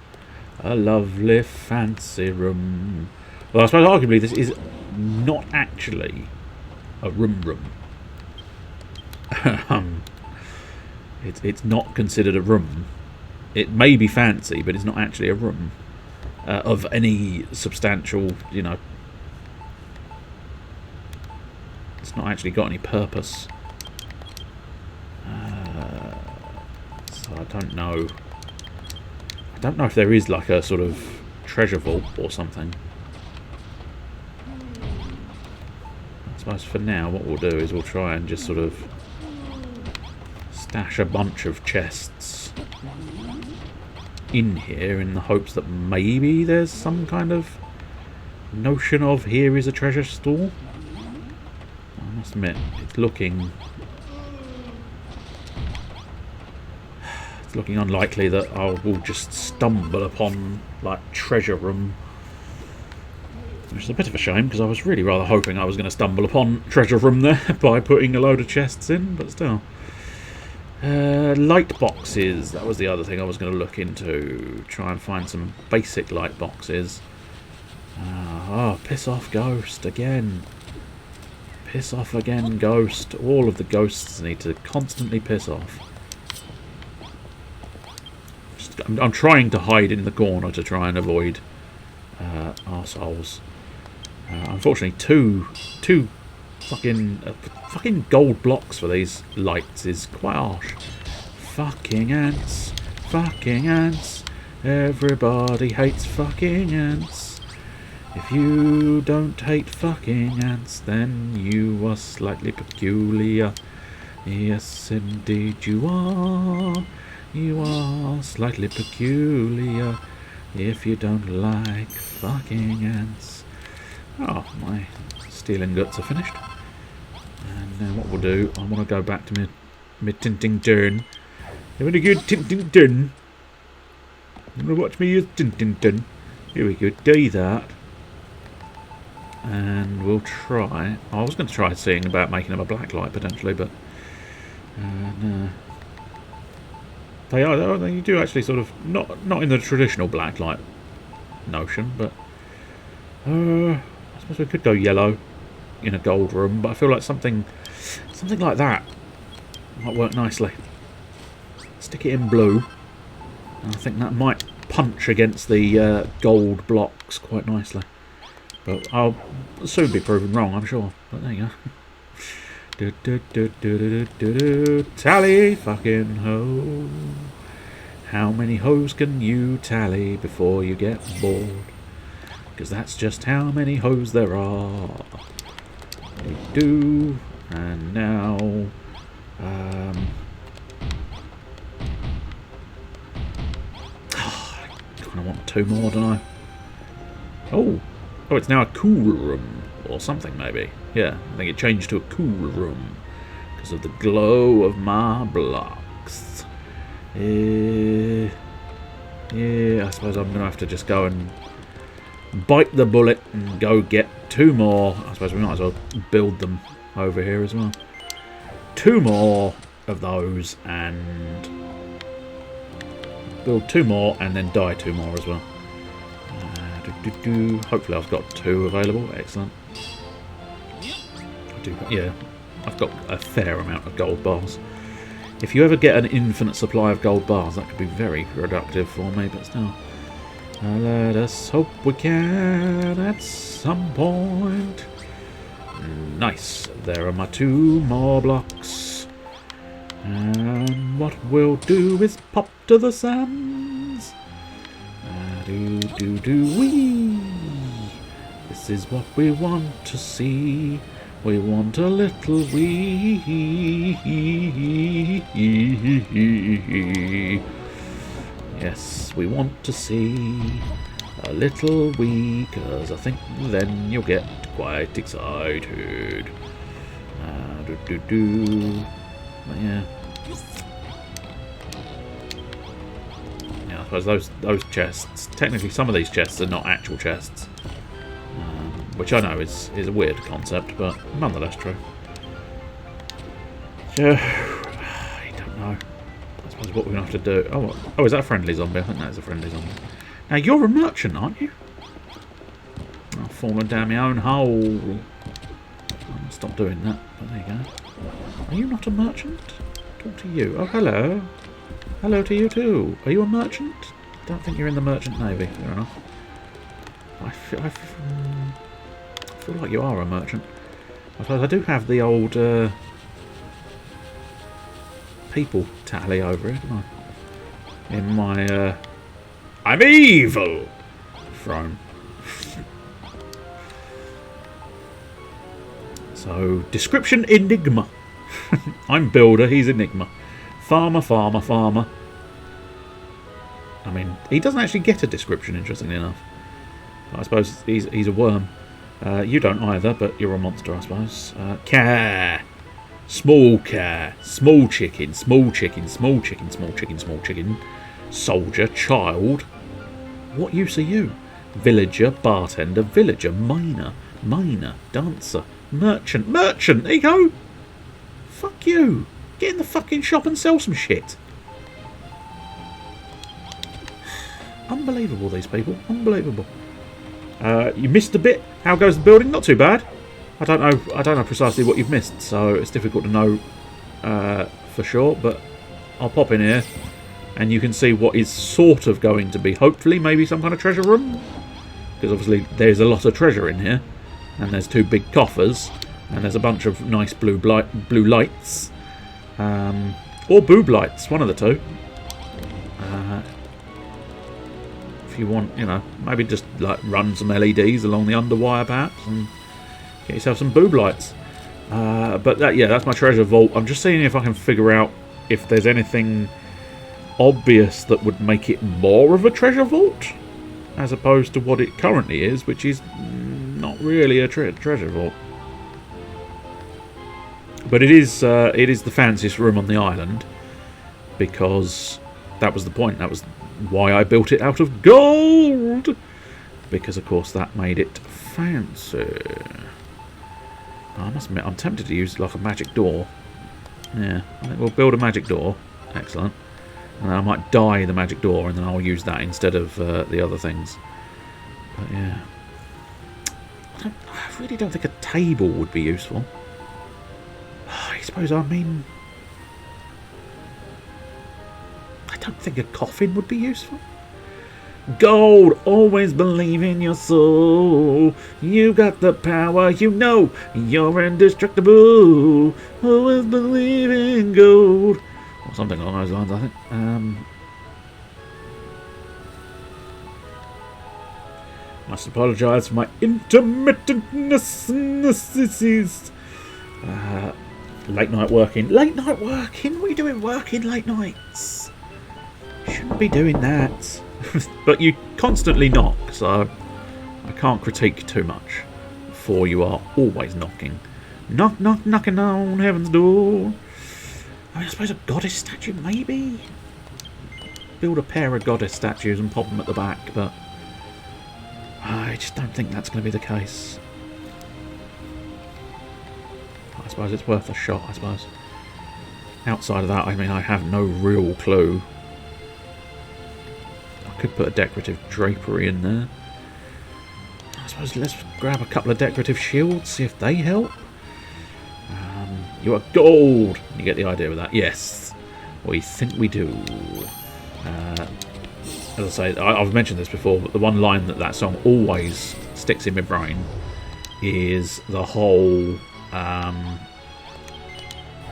A lovely fancy room. Well, I suppose arguably this is not actually a room. It's not considered a room. It may be fancy, but it's not actually a room of any substantial, you know. It's not actually got any purpose. So I don't know. I don't know if there is like a sort of treasure vault or something. I suppose for now what we'll do is we'll try and just sort of stash a bunch of chests in here in the hopes that maybe there's some kind of notion of here is a treasure store. I must admit, it's looking unlikely that I will just stumble upon like treasure room, which is a bit of a shame because I was really rather hoping I was going to stumble upon treasure room there by putting a load of chests in, but still. Light boxes, that was the other thing I was going to look into. Try and find some basic light boxes. Oh, piss off, Ghost, again. Piss off again, Ghost. All of the ghosts need to constantly piss off. I'm trying to hide in the corner to try and avoid arseholes. Unfortunately, two fucking gold blocks for these lights is quite harsh. Fucking ants. Fucking ants. Everybody hates fucking ants. If you don't hate fucking ants, then you are slightly peculiar. Yes, indeed you are. You are slightly peculiar if you don't like fucking ants. Oh, my steel ingots are finished. And then what we'll do, I want to go back to Me tinting turn. Having a good tinting turn. You want to watch me use tinting turn? Here we go. Do that. And we'll try. I was going to try seeing about making them a black light potentially, but no. They do actually sort of not in the traditional black light notion, but I suppose we could go yellow in a gold room, but I feel like something like that might work nicely. Stick it in blue, and I think that might punch against the gold blocks quite nicely. But I'll soon be proven wrong, I'm sure. But there you go. Tally fucking ho. How many hoes can you tally before you get bored? Because that's just how many hoes there are. Do. And now... I kind of want 2 more, don't I? Oh, it's now a cool room. Or something, maybe. Yeah, I think it changed to a cool room. Because of the glow of my blocks. Yeah, I suppose I'm going to have to just go and bite the bullet and go get 2 more. I suppose we might as well build them over here as well. 2 more of those and build 2 more and then die 2 more as well. Hopefully I've got 2 available. Excellent. Yeah, I've got a fair amount of gold bars. If you ever get an infinite supply of gold bars, that could be very productive for me, but still. Let us hope we can at some point. Nice. There are my 2 more blocks. And what we'll do is pop to the sands. Do-do-do-wee. This is what we want to see. We want a little wee. Yes, we want to see a little wee, because I think then you'll get quite excited. Yeah. Yeah, I suppose those chests, technically some of these chests are not actual chests. Which I know is a weird concept, but nonetheless true. So, I don't know. I suppose what we're going to have to do... Oh, is that a friendly zombie? I think that is a friendly zombie. Now, you're a merchant, aren't you? I've fallen down my own hole. I'll stop doing that, but there you go. Are you not a merchant? Talk to you. Oh, hello. Hello to you too. Are you a merchant? I don't think you're in the merchant navy. Fair enough. I feel like you are a merchant. I suppose I do have the old people tally over here, don't I? In my I'm evil throne. So, description Enigma. I'm builder, he's Enigma. Farmer, farmer, farmer. I mean, he doesn't actually get a description, interestingly enough. I suppose he's a worm. You don't either, but you're a monster, I suppose. Car. Small car. Small chicken. Small chicken. Small chicken. Small chicken. Small chicken. Soldier. Child. What use are you? Villager. Bartender. Villager. Miner. Miner. Dancer. Merchant. Merchant. There you go. Fuck you. Get in the fucking shop and sell some shit. Unbelievable, these people. Unbelievable. You missed a bit. How goes the building? Not too bad. I don't know precisely what you've missed, so it's difficult to know for sure. But I'll pop in here, and you can see what is sort of going to be, hopefully, maybe some kind of treasure room. Because obviously there's a lot of treasure in here, and there's 2 big coffers, and there's a bunch of nice blue lights, or boob lights, one of the 2. You want, you know, maybe just like run some LEDs along the underwire perhaps and get yourself some boob lights. But that's my treasure vault. I'm just seeing if I can figure out if there's anything obvious that would make it more of a treasure vault as opposed to what it currently is, which is not really a treasure vault. But it is the fanciest room on the island, because that was the point. That was why I built it out of gold, because of course that made it fancy. I must admit, I'm tempted to use like a magic door. Yeah, I think we'll build a magic door. Excellent. And then I might dye the magic door, and then I'll use that instead of the other things. But yeah, I really don't think a table would be useful. I suppose, I mean, I don't think a coffin would be useful. Gold, always believe in your soul. You got the power, you know you're indestructible. Always believe in gold. Or something along those lines, I think. Must apologise for my intermittentness. Late night working. Late night working? What are you doing working late nights? Shouldn't be doing that. But you constantly knock, so I can't critique too much. For you are always knocking. Knock, knock, knocking on heaven's door. I suppose a goddess statue, maybe? Build a pair of goddess statues and pop them at the back, but I just don't think that's going to be the case. I suppose it's worth a shot, I suppose. Outside of that, I mean, I have no real clue. I could put a decorative drapery in there. I suppose let's grab a couple of decorative shields, see if they help. You are gold! You get the idea with that. Yes, we think we do. As I say, I've mentioned this before, but the one line that song always sticks in my brain is the whole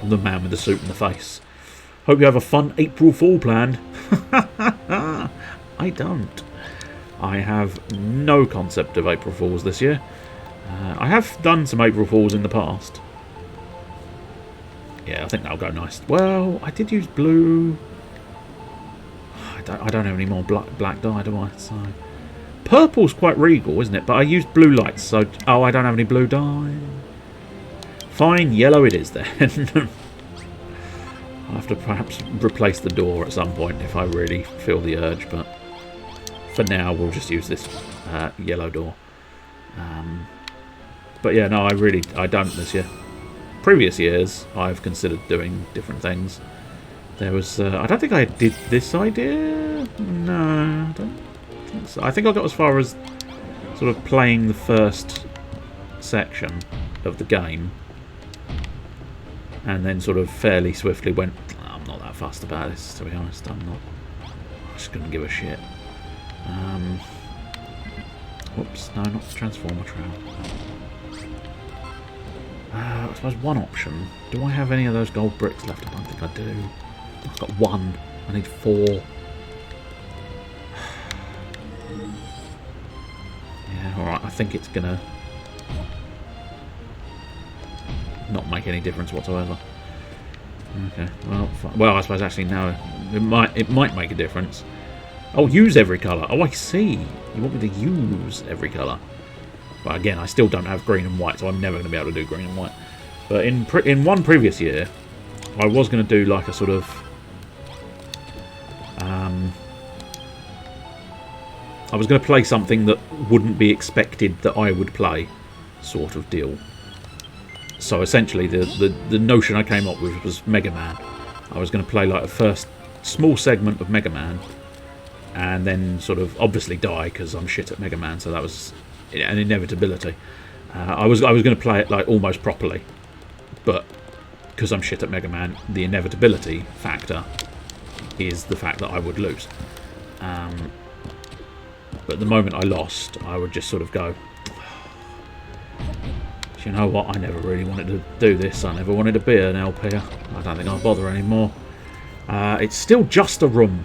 the man with the suit and the face. Hope you have a fun April Fool planned. I don't. I have no concept of April Fools this year. I have done some April Fools in the past. Yeah, I think that'll go nice. Well, I did use blue. I don't have any more black dye, do I? So purple's quite regal, isn't it? But I used blue lights, so oh, I don't have any blue dye. Fine, yellow it is then. I'll have to perhaps replace the door at some point if I really feel the urge, but for now we'll just use this yellow door. But yeah, no, I don't this year. Previous years, I've considered doing different things. There was, I don't think I did this idea. No, I don't think so. I think I got as far as sort of playing the first section of the game, and then sort of fairly swiftly went, I'm not that fussed about this, to be honest. I just couldn't give a shit. Whoops, no, not the Transformer Trail. I suppose one option. Do I have any of those gold bricks left? I don't think I do. I've got one. I need 4. Yeah, alright. I think it's gonna not make any difference whatsoever. Okay. Well, I suppose actually no. It might make a difference. Oh, use every colour. Oh, I see. You want me to use every colour. But again, I still don't have green and white, so I'm never going to be able to do green and white. But in one previous year, I was going to do like a sort of I was going to play something that wouldn't be expected that I would play, sort of deal. So essentially, the notion I came up with was Mega Man. I was going to play like a first small segment of Mega Man, and then sort of obviously die because I'm shit at Mega Man. So that was an inevitability. I was going to play it like almost properly, but because I'm shit at Mega Man, the inevitability factor is the fact that I would lose. But the moment I lost, I would just sort of go, you know what, I never really wanted to do this. I never wanted to be an LP. I don't think I'll bother anymore. It's still just a room.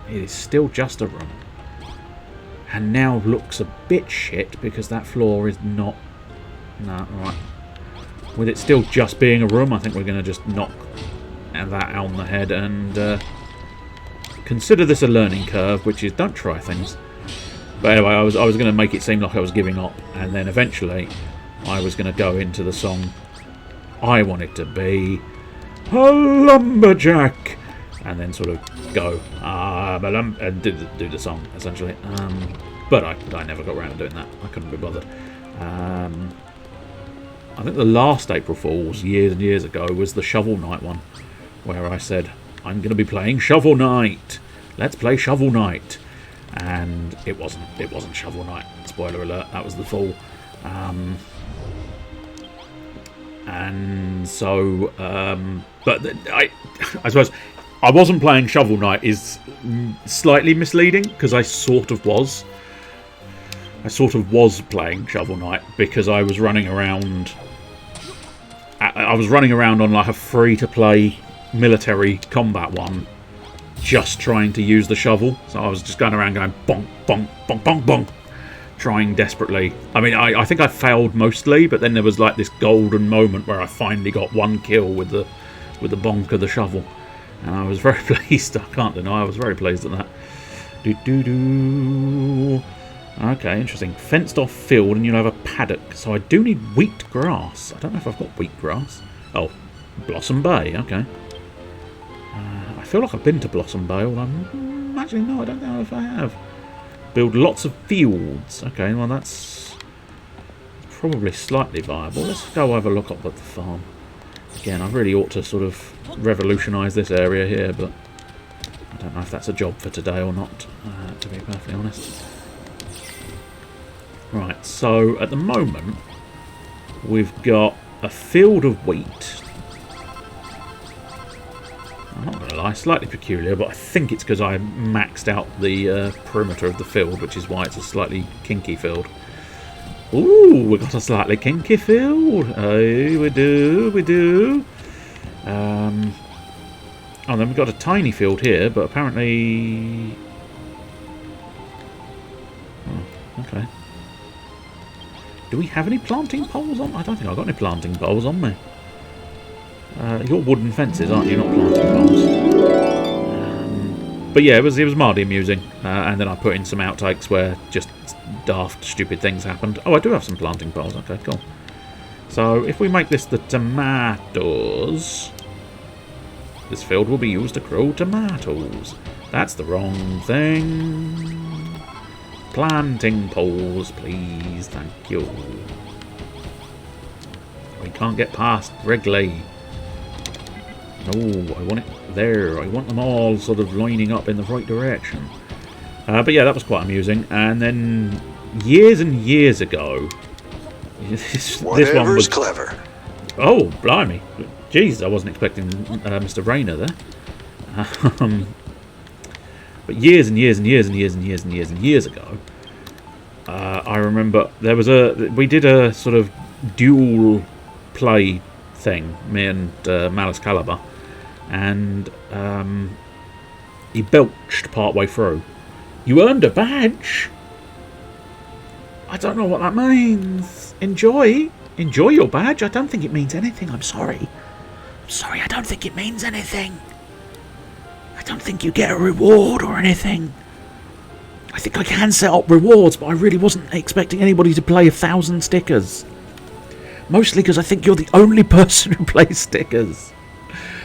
It is still just a room. And now looks a bit shit because that floor is not... No, right. With it still just being a room, I think we're going to just knock that on the head and consider this a learning curve, which is don't try things. But anyway, I was going to make it seem like I was giving up, and then eventually I was going to go into the song I wanted to be a lumberjack, and then sort of go and do the song essentially. But I never got around to doing that. I couldn't be bothered. I think the last April Fool's years and years ago was the Shovel Knight one, where I said I'm going to be playing Shovel Knight. Let's play Shovel Knight, and it wasn't Shovel Knight. Spoiler alert, that was the Fool. And so, but I suppose I wasn't playing Shovel Knight is slightly misleading, because I sort of was playing Shovel Knight, because I was running around. I was running around on like a free-to-play military combat one, just trying to use the shovel. So I was just going around going bonk, bonk, bonk, bonk, bonk, trying desperately. I mean, I think I failed mostly, but then there was like this golden moment where I finally got one kill with the bonk of the shovel, and I was very pleased. I can't deny I was very pleased at that. Okay, interesting. Fenced off field, and you'll have a paddock. So I do need wheat grass. I don't know if I've got wheat grass. Oh, Blossom Bay. Okay. I feel like I've been to Blossom Bay, although actually no, I don't know if I have. Build lots of fields. Okay, well that's probably slightly viable. Let's go have a look up at the farm. Again, I really ought to sort of revolutionise this area here, but I don't know if that's a job for today or not, to be perfectly honest. Right, so at the moment we've got a field of wheat. I'm not going to lie, slightly peculiar, but I think it's because I maxed out the perimeter of the field, which is why it's a slightly kinky field. Ooh, we've got a slightly kinky field. Oh, we do. Oh, then we've got a tiny field here, but apparently... Oh, okay. Do we have any planting poles on? I don't think I've got any planting poles on me. You're wooden fences, aren't you? Not planting poles. But yeah, it was mildly amusing. And then I put in some outtakes where just daft, stupid things happened. Oh, I do have some planting poles. Okay, cool. So if we make this the tomatoes, this field will be used to grow tomatoes. That's the wrong thing. Planting poles, please. Thank you. We can't get past Wrigley. No, I want it there. I want them all sort of lining up in the right direction. But yeah, that was quite amusing. And then years and years ago, this one was clever. Oh, blimey! Jeez, I wasn't expecting Mr. Rayner there. But years and years and years and years and years and years and years ago, I remember there was we did a sort of dual play thing, me and Malice Caliber, and he belched part way through. You earned a badge. I don't know what that means. Enjoy your badge. I don't think it means anything. I'm sorry. I don't think it means anything. I don't think you get a reward or anything. I think I can set up rewards, but I really wasn't expecting anybody to play 1,000 stickers. Mostly because I think you're the only person who plays stickers.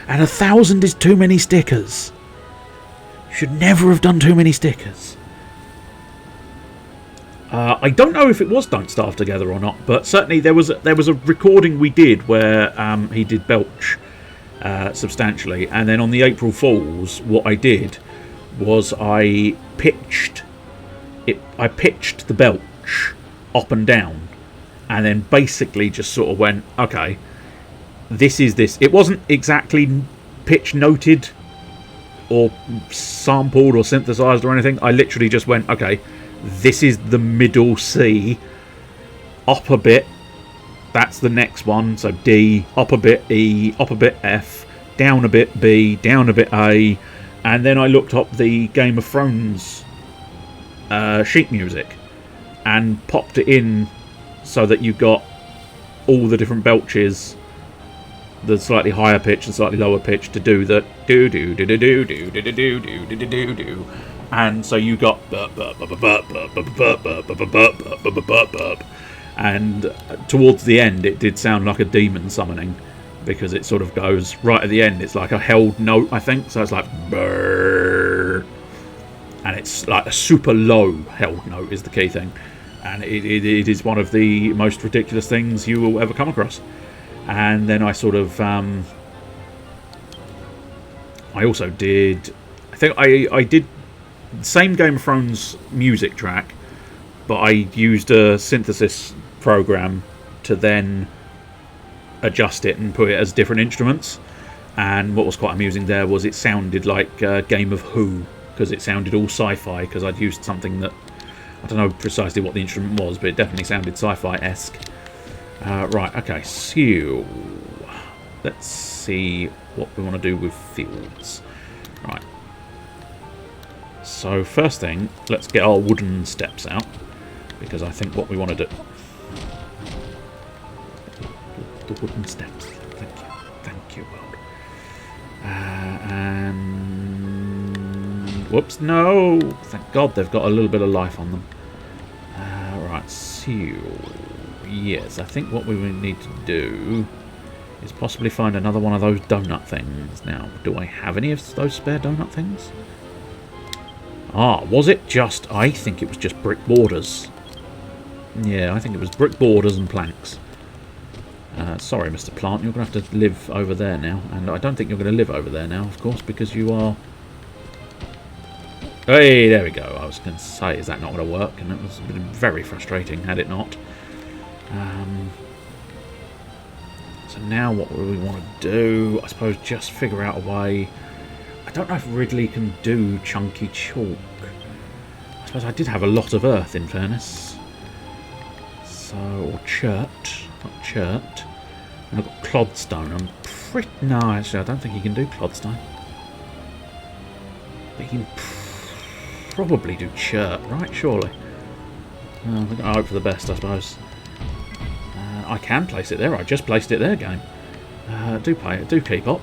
And 1,000 is too many stickers. You should never have done too many stickers. I don't know if it was Don't Starve Together or not, but certainly there was a recording we did where he did belch substantially, and then on the April Fools, what I did was I pitched the belch up and down, and then basically just sort of went, okay, this is this. It wasn't exactly pitch noted or sampled or synthesized or anything. I literally just went, okay, this is the middle C, up a bit, that's the next one, so D, up a bit E, up a bit F, down a bit B, down a bit A, and then I looked up the Game of Thrones sheet music and popped it in so that you got all the different belches, the slightly higher pitch and slightly lower pitch, to do the do do do do do do do do do do do do. And so you got and towards the end it did sound like a demon summoning, because it sort of goes right at the end. It's like a held note, I think, so it's like brrr, and it's like a super low held note is the key thing, and it is one of the most ridiculous things you will ever come across. And then I sort of I also did, I think I did the same Game of Thrones music track, but I used a synthesis program to then adjust it and put it as different instruments. And what was quite amusing there was it sounded like Game of Who, because it sounded all sci-fi, because I'd used something that, I don't know precisely what the instrument was, but it definitely sounded sci-fi-esque. Right, okay, so let's see what we want to do with fields. Right. So first thing, let's get our wooden steps out, because I think what we want to do... The wooden steps. Thank you, world. And... Whoops, no! Thank God they've got a little bit of life on them. Right, so... Yes, I think what we need to do is possibly find another one of those donut things. Now, do I have any of those spare donut things? Ah, was it just... I think it was just brick borders. Yeah, I think it was brick borders and planks. Sorry, Mr. Plant, you're going to have to live over there now. And I don't think you're going to live over there now, of course, because you are... Hey, there we go. I was going to say, is that not going to work? And it was very frustrating, had it not. So now what do we want to do? I suppose just figure out a way... I don't know if Ridley can do chunky chalk. I suppose I did have a lot of earth, in fairness. So, or chert. Not chert. And I've got clodstone. I'm pretty... No, actually, I don't think he can do clodstone. But he can probably do chert, right? Surely. We're going to hope for the best, I suppose. I can place it there. I just placed it there, game. Do keep up.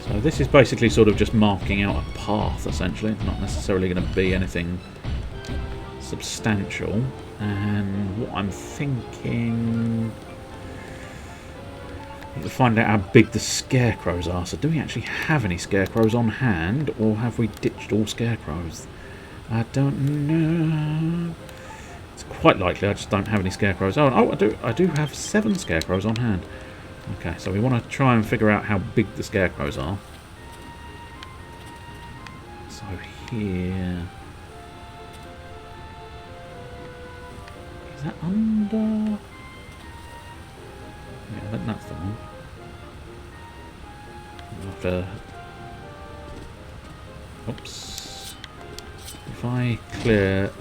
So this is basically sort of just marking out a path, essentially. It's not necessarily going to be anything substantial. And what I'm thinking... I need to find out how big the scarecrows are. So do we actually have any scarecrows on hand, or have we ditched all scarecrows? I don't know. It's quite likely I just don't have any scarecrows. Oh, I do have 7 scarecrows on hand. Okay, so we want to try and figure out how big the scarecrows are. So here... Is that under... Yeah, that's the one. We'll have to... Oops. If I clear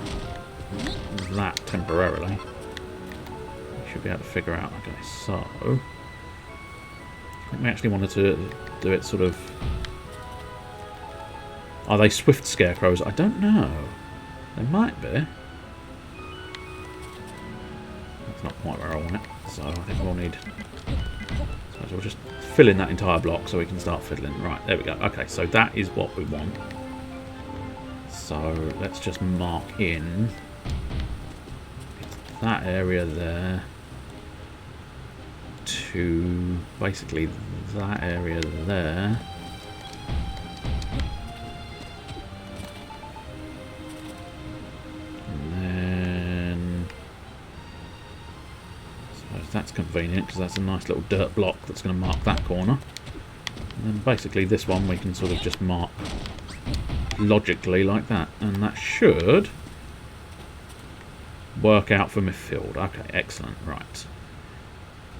that temporarily, we should be able to figure out. Okay, so... I think we actually wanted to do it sort of... Are they swift scarecrows? I don't know. They might be. That's not quite where I want it. So I think we'll need... So we'll just fill in that entire block so we can start fiddling. Right, there we go. Okay, so that is what we want. So let's just mark in that area there to basically that area there. And then I suppose that's convenient because that's a nice little dirt block that's going to mark that corner. And then basically this one we can sort of just mark logically like that, and that should work out for midfield. Okay, excellent. Right,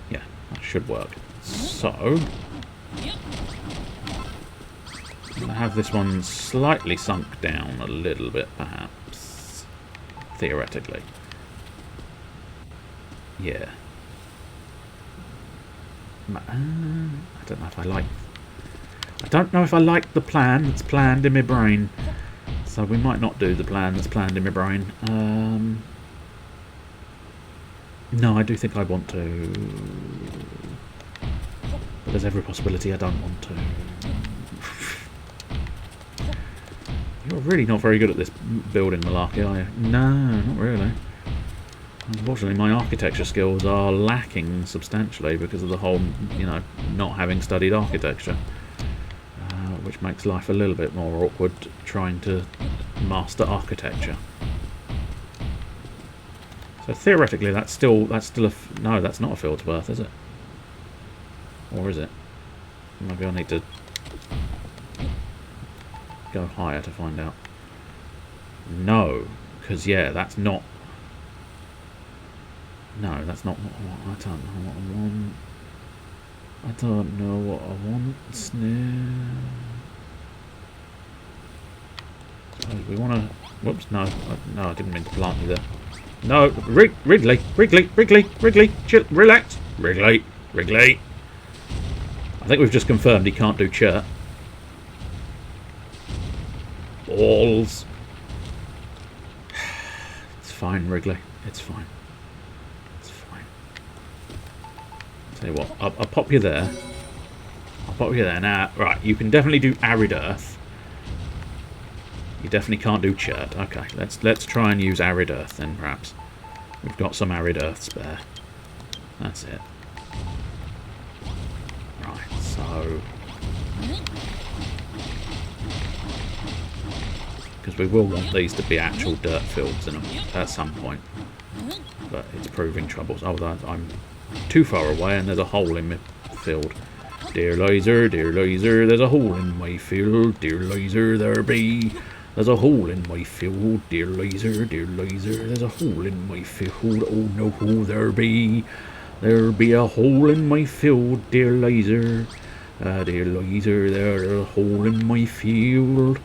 yeah, that should work. So I'm going to have this one slightly sunk down a little bit, perhaps, theoretically. Yeah. I don't know if I like... I don't know if I like the plan that's planned in my brain. So we might not do the plan that's planned in my brain. No, I do think I want to. But there's every possibility I don't want to. You're really not very good at this building malarkey, are you? No, not really. Unfortunately, my architecture skills are lacking substantially because of the whole, you know, not having studied architecture. Which makes life a little bit more awkward trying to master architecture. So theoretically, that's still no, that's not a field's worth, is it? Or is it? Maybe I need to go higher to find out. No, because yeah, that's not. No, that's not what I want. I don't know what I want. I don't know what I want now. So we want to. Whoops! No, no, I didn't mean to plant you there. No, Wrigley, chill, relax, Wrigley. I think we've just confirmed he can't do chirp. Balls. It's fine, Wrigley. It's fine. Tell you what, I'll pop you there. Now, right, you can definitely do arid earth. You definitely can't do chert. Okay, let's try and use arid earth then, perhaps. We've got some arid earth spare. That's it. Right, so... because we will want these to be actual dirt fields in them at some point. But it's proving troubles. Oh, I'm too far away and there's a hole in my field. Dear laser, there's a hole in my field. Dear laser, there be. There's a hole in my field. Dear laser, there's a hole in my field. Oh no, there be. There be a hole in my field, dear laser. Dear laser, there's a hole in my field.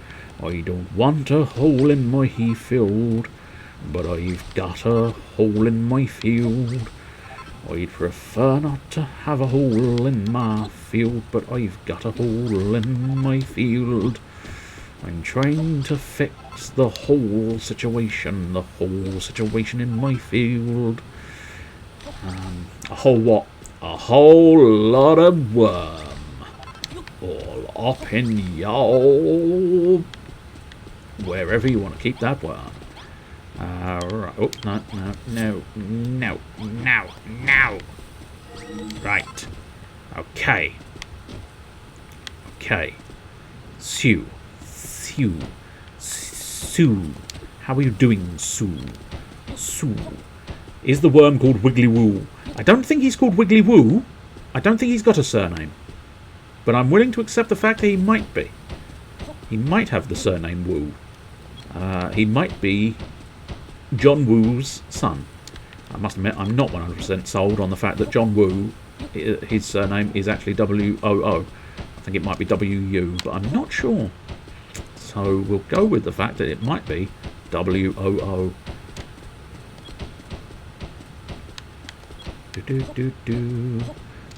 I don't want a hole in my field, but I've got a hole in my field. I'd prefer not to have a hole in my field, but I've got a hole in my field. I'm trying to fix the whole situation in my field. A whole what? A whole lot of worm. All up in y'all. Wherever you want to keep that worm. Right. Oh, no. Right. Okay. Sue. How are you doing, Sue? Is the worm called Wiggly Woo? I don't think he's called Wiggly Woo. I don't think he's got a surname. But I'm willing to accept the fact that he might be. He might have the surname Woo. He might be John Woo's son. I must admit, I'm not 100% sold on the fact that John Woo, his surname is actually W-O-O. I think it might be W-U, but I'm not sure. So we'll go with the fact that it might be W-O-O.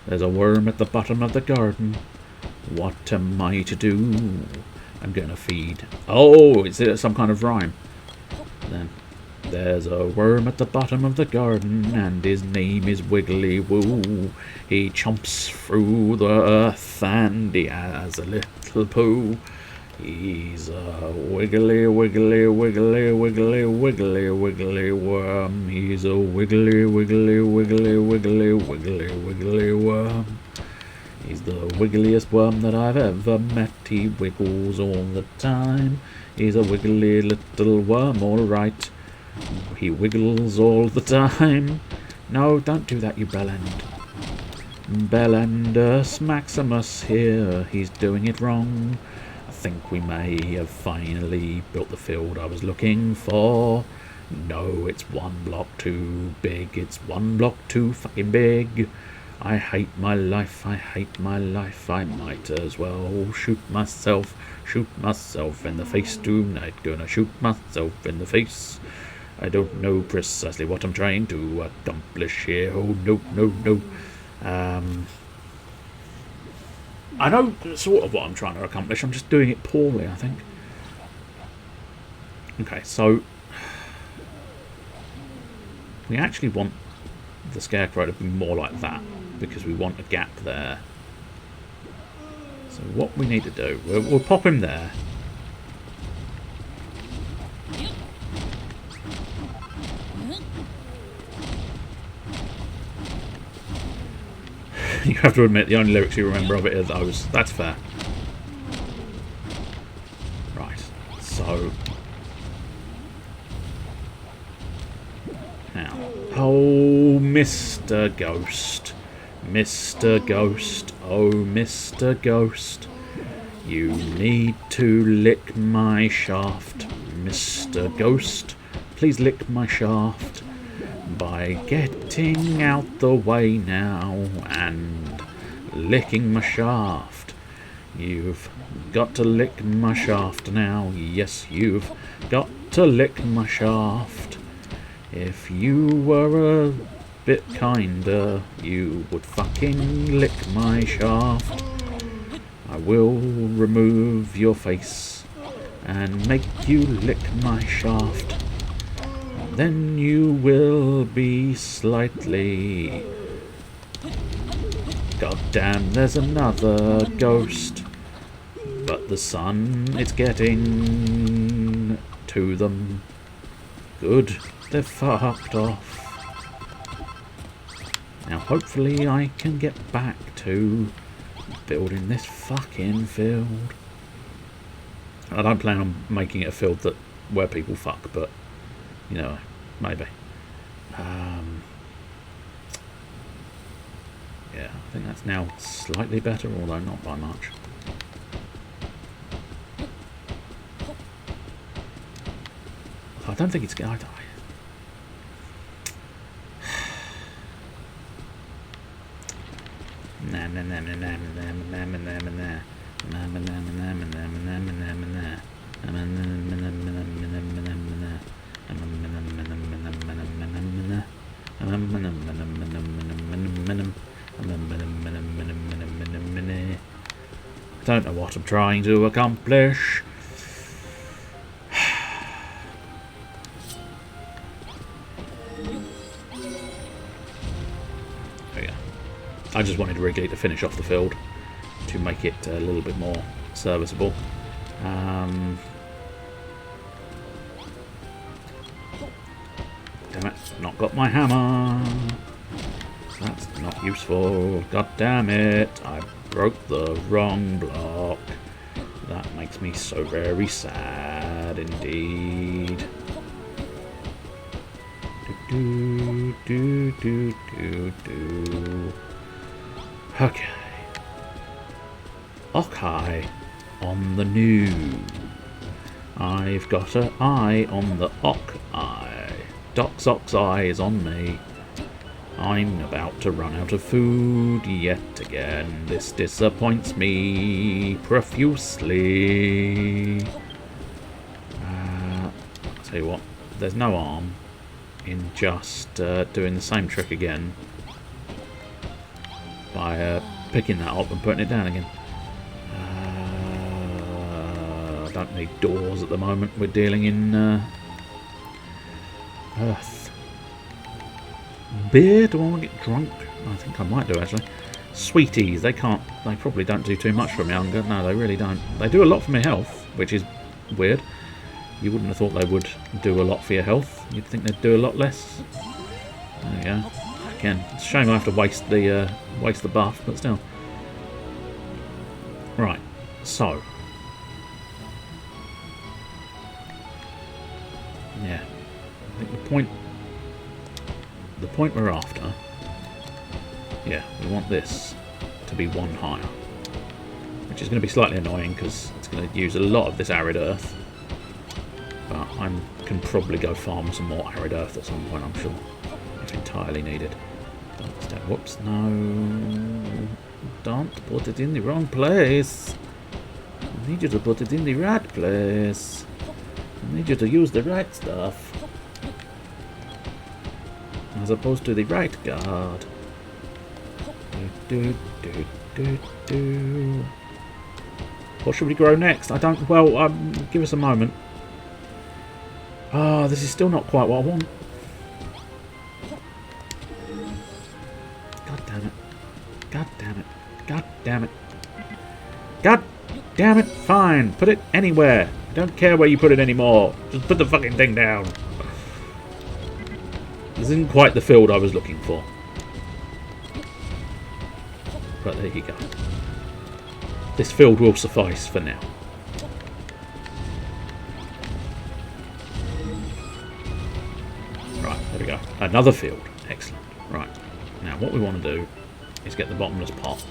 There's a worm at the bottom of the garden. What am I to do? I'm going to feed. Oh, is it some kind of rhyme? Then there's a worm at the bottom of the garden, and his name is Wiggly Woo. He chomps through the earth, and he has a little poo. He's a wiggly worm. He's a wiggly worm. He's the wiggliest worm that I've ever met. He wiggles all the time. He's a wiggly little worm, alright. He wiggles all the time. No, don't do that, you bellend. Bellendus Maximus here. He's doing it wrong. I think we may have finally built the field I was looking for. No, it's one block too big. It's one block too fucking big. I hate my life. I might as well shoot myself in the face tonight. Gonna shoot myself in the face. I don't know precisely what I'm trying to accomplish here. Oh, no. I know sort of what I'm trying to accomplish. I'm just doing it poorly, I think. Okay, so we actually want the scarecrow to be more like that because we want a gap there. So what we need to do, we'll pop him there. You have to admit, the only lyrics you remember of it are those. That's fair. Right, so... now. Oh, Mr. Ghost. Mr. Ghost. Oh, Mr. Ghost. You need to lick my shaft, Mr. Ghost. Please lick my shaft by getting out the way now and licking my shaft. You've got to lick my shaft now. Yes, you've got to lick my shaft. If you were a bit kinder, you would fucking lick my shaft. I will remove your face and make you lick my shaft. Then you will be slightly... God damn, there's another ghost. But the sun, it's getting to them. Good, they're fucked off. Now hopefully I can get back to building this fucking field. I don't plan on making it a field where people fuck, but you know, maybe. Yeah, I think that's now slightly better, although not by much. I don't think it's going to die. Don't know what I'm trying to accomplish. There we go. I just wanted Wrigley to finish off the field to make it a little bit more serviceable. Damn it, not got my hammer. That's not useful. God damn it, I broke the wrong block. That makes me so very sad indeed. Do, do, do, do, do. Okay. Okay. On the new. I've got an eye on the eye. Doc Sock's eye is on me. I'm about to run out of food yet again. This disappoints me profusely. I'll tell you what, there's no harm in just doing the same trick again by picking that up and putting it down again. I don't need doors at the moment. We're dealing in earth. Beer? Do I want to get drunk? I think I might do, actually. Sweeties, they probably don't do too much for me hunger. No, they really don't. They do a lot for my health, which is weird. You wouldn't have thought they would do a lot for your health. You'd think they'd do a lot less. There we go. Again, it's a shame I have to waste the buff, but still. Right, so. Yeah. I think the point we're after, yeah, we want this to be one higher, which is going to be slightly annoying because it's going to use a lot of this arid earth, but I can probably go farm some more arid earth at some point, I'm sure, if entirely needed. Whoops, no, don't put it in the wrong place. I need you to put it in the right place. I need you to use the right stuff. As opposed to the right guard. What should we grow next? I don't... Well, give us a moment. Ah, this is still not quite what I want. God damn it. God damn it. God damn it. God damn it. Fine. Put it anywhere. I don't care where you put it anymore. Just put the fucking thing down. This isn't quite the field I was looking for. but there you go. This field will suffice for now. Right, there we go. Another field. Excellent. Right, now what we want to do is get the bottomless pot.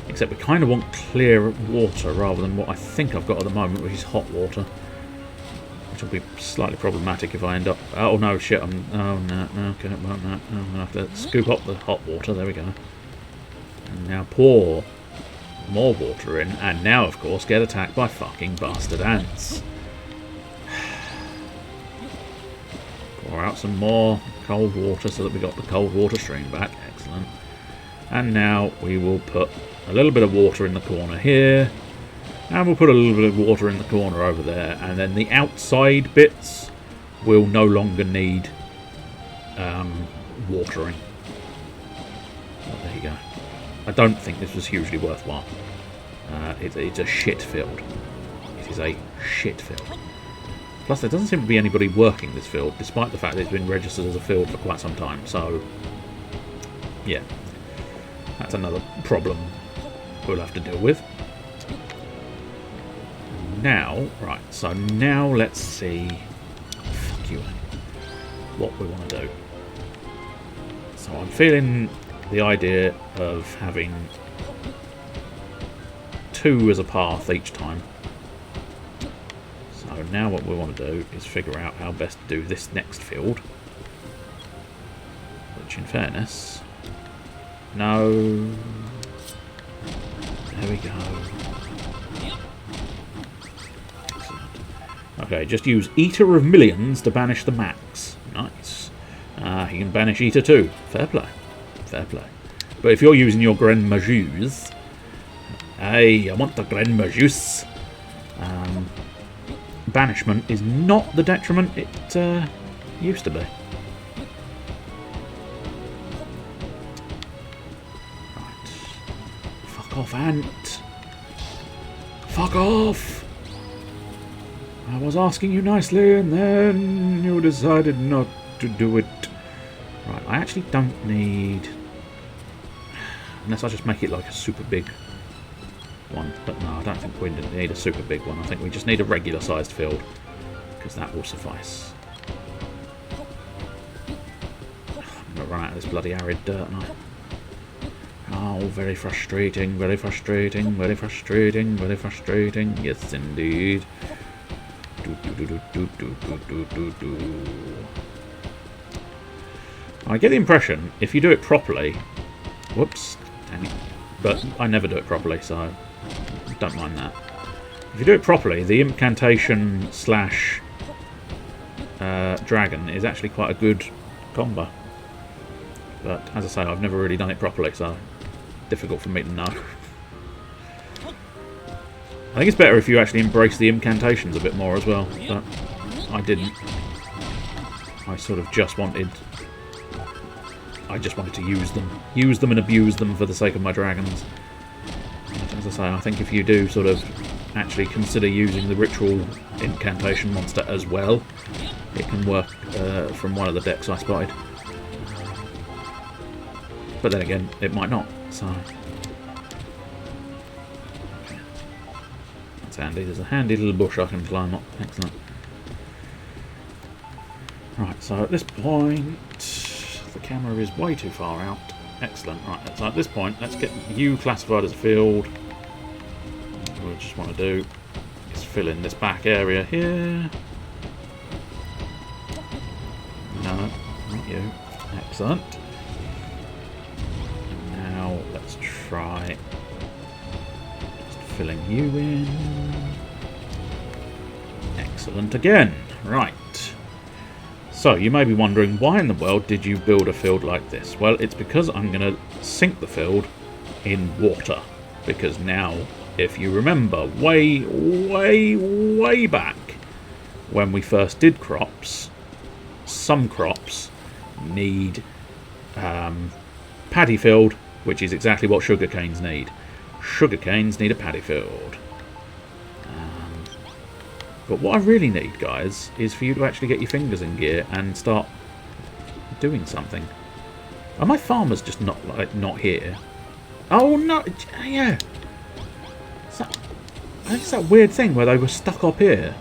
Except we kind of want clear water rather than what I think I've got at the moment, which is hot water. Which will be slightly problematic if I end up... Oh no, shit, oh no, okay, well, no, I'm going to have to scoop up the hot water, there we go. And now pour more water in, and now, of course, get attacked by fucking bastard ants. Pour out some more cold water so that we got the cold water stream back, excellent. And now we will put a little bit of water in the corner here. And we'll put a little bit of water in the corner over there. And then the outside bits will no longer need watering. Oh, there you go. I don't think this was hugely worthwhile. It's a shit field. It is a shit field. Plus, there doesn't seem to be anybody working this field, despite the fact that it's been registered as a field for quite some time. So, yeah. That's another problem we'll have to deal with. Now, right, so now let's see fuck you, what we want to do. So I'm feeling the idea of having 2 as a path each time. So now what we want to do is figure out how best to do this next field. Which, in fairness... No... There we go. Okay, just use Eater of Millions to banish the max. Nice. He can banish Eater too. Fair play. Fair play. But if you're using your Gren Majus... Hey, I want the Gren Majus. Banishment is not the detriment it used to be. Right. Fuck off, ant. Fuck off! I was asking you nicely and then you decided not to do it. Right, I actually don't need... Unless I just make it like a super big one. But no, I don't think we need a super big one. I think we just need a regular sized field. Because that will suffice. I'm going to run out of this bloody arid dirt now. Oh, very frustrating, very frustrating, very frustrating, very frustrating. Yes, indeed. I get the impression, if you do it properly... Whoops, dang it. But I never do it properly, so don't mind that. If you do it properly, the incantation slash dragon is actually quite a good combo. But as I say, I've never really done it properly, so difficult for me to know. I think it's better if you actually embrace the incantations a bit more as well, but I didn't. I sort of just wanted... I just wanted to use them. Use them and abuse them for the sake of my dragons. But as I say, I think if you do sort of actually consider using the ritual incantation monster as well, it can work from one of the decks I spotted. But then again, it might not, so... That's handy. There's a handy little bush I can climb up. Excellent. Right, so at this point... The camera is way too far out. Excellent. Right, so at this point, let's get you classified as a field. What I just want to do is fill in this back area here. No, not you. Excellent. Now let's try just filling you in. Excellent again. Right. So you may be wondering, why in the world did you build a field like this? Well, it's because I'm going to sink the field in water. Because now, if you remember, way back when we first did crops, some crops need paddy field, which is exactly what sugar canes need. Sugar canes need a paddy field. But what I really need, guys, is for you to actually get your fingers in gear and start doing something. Are my farmers just not here? Oh no! Yeah. I think it's that weird thing where they were stuck up here.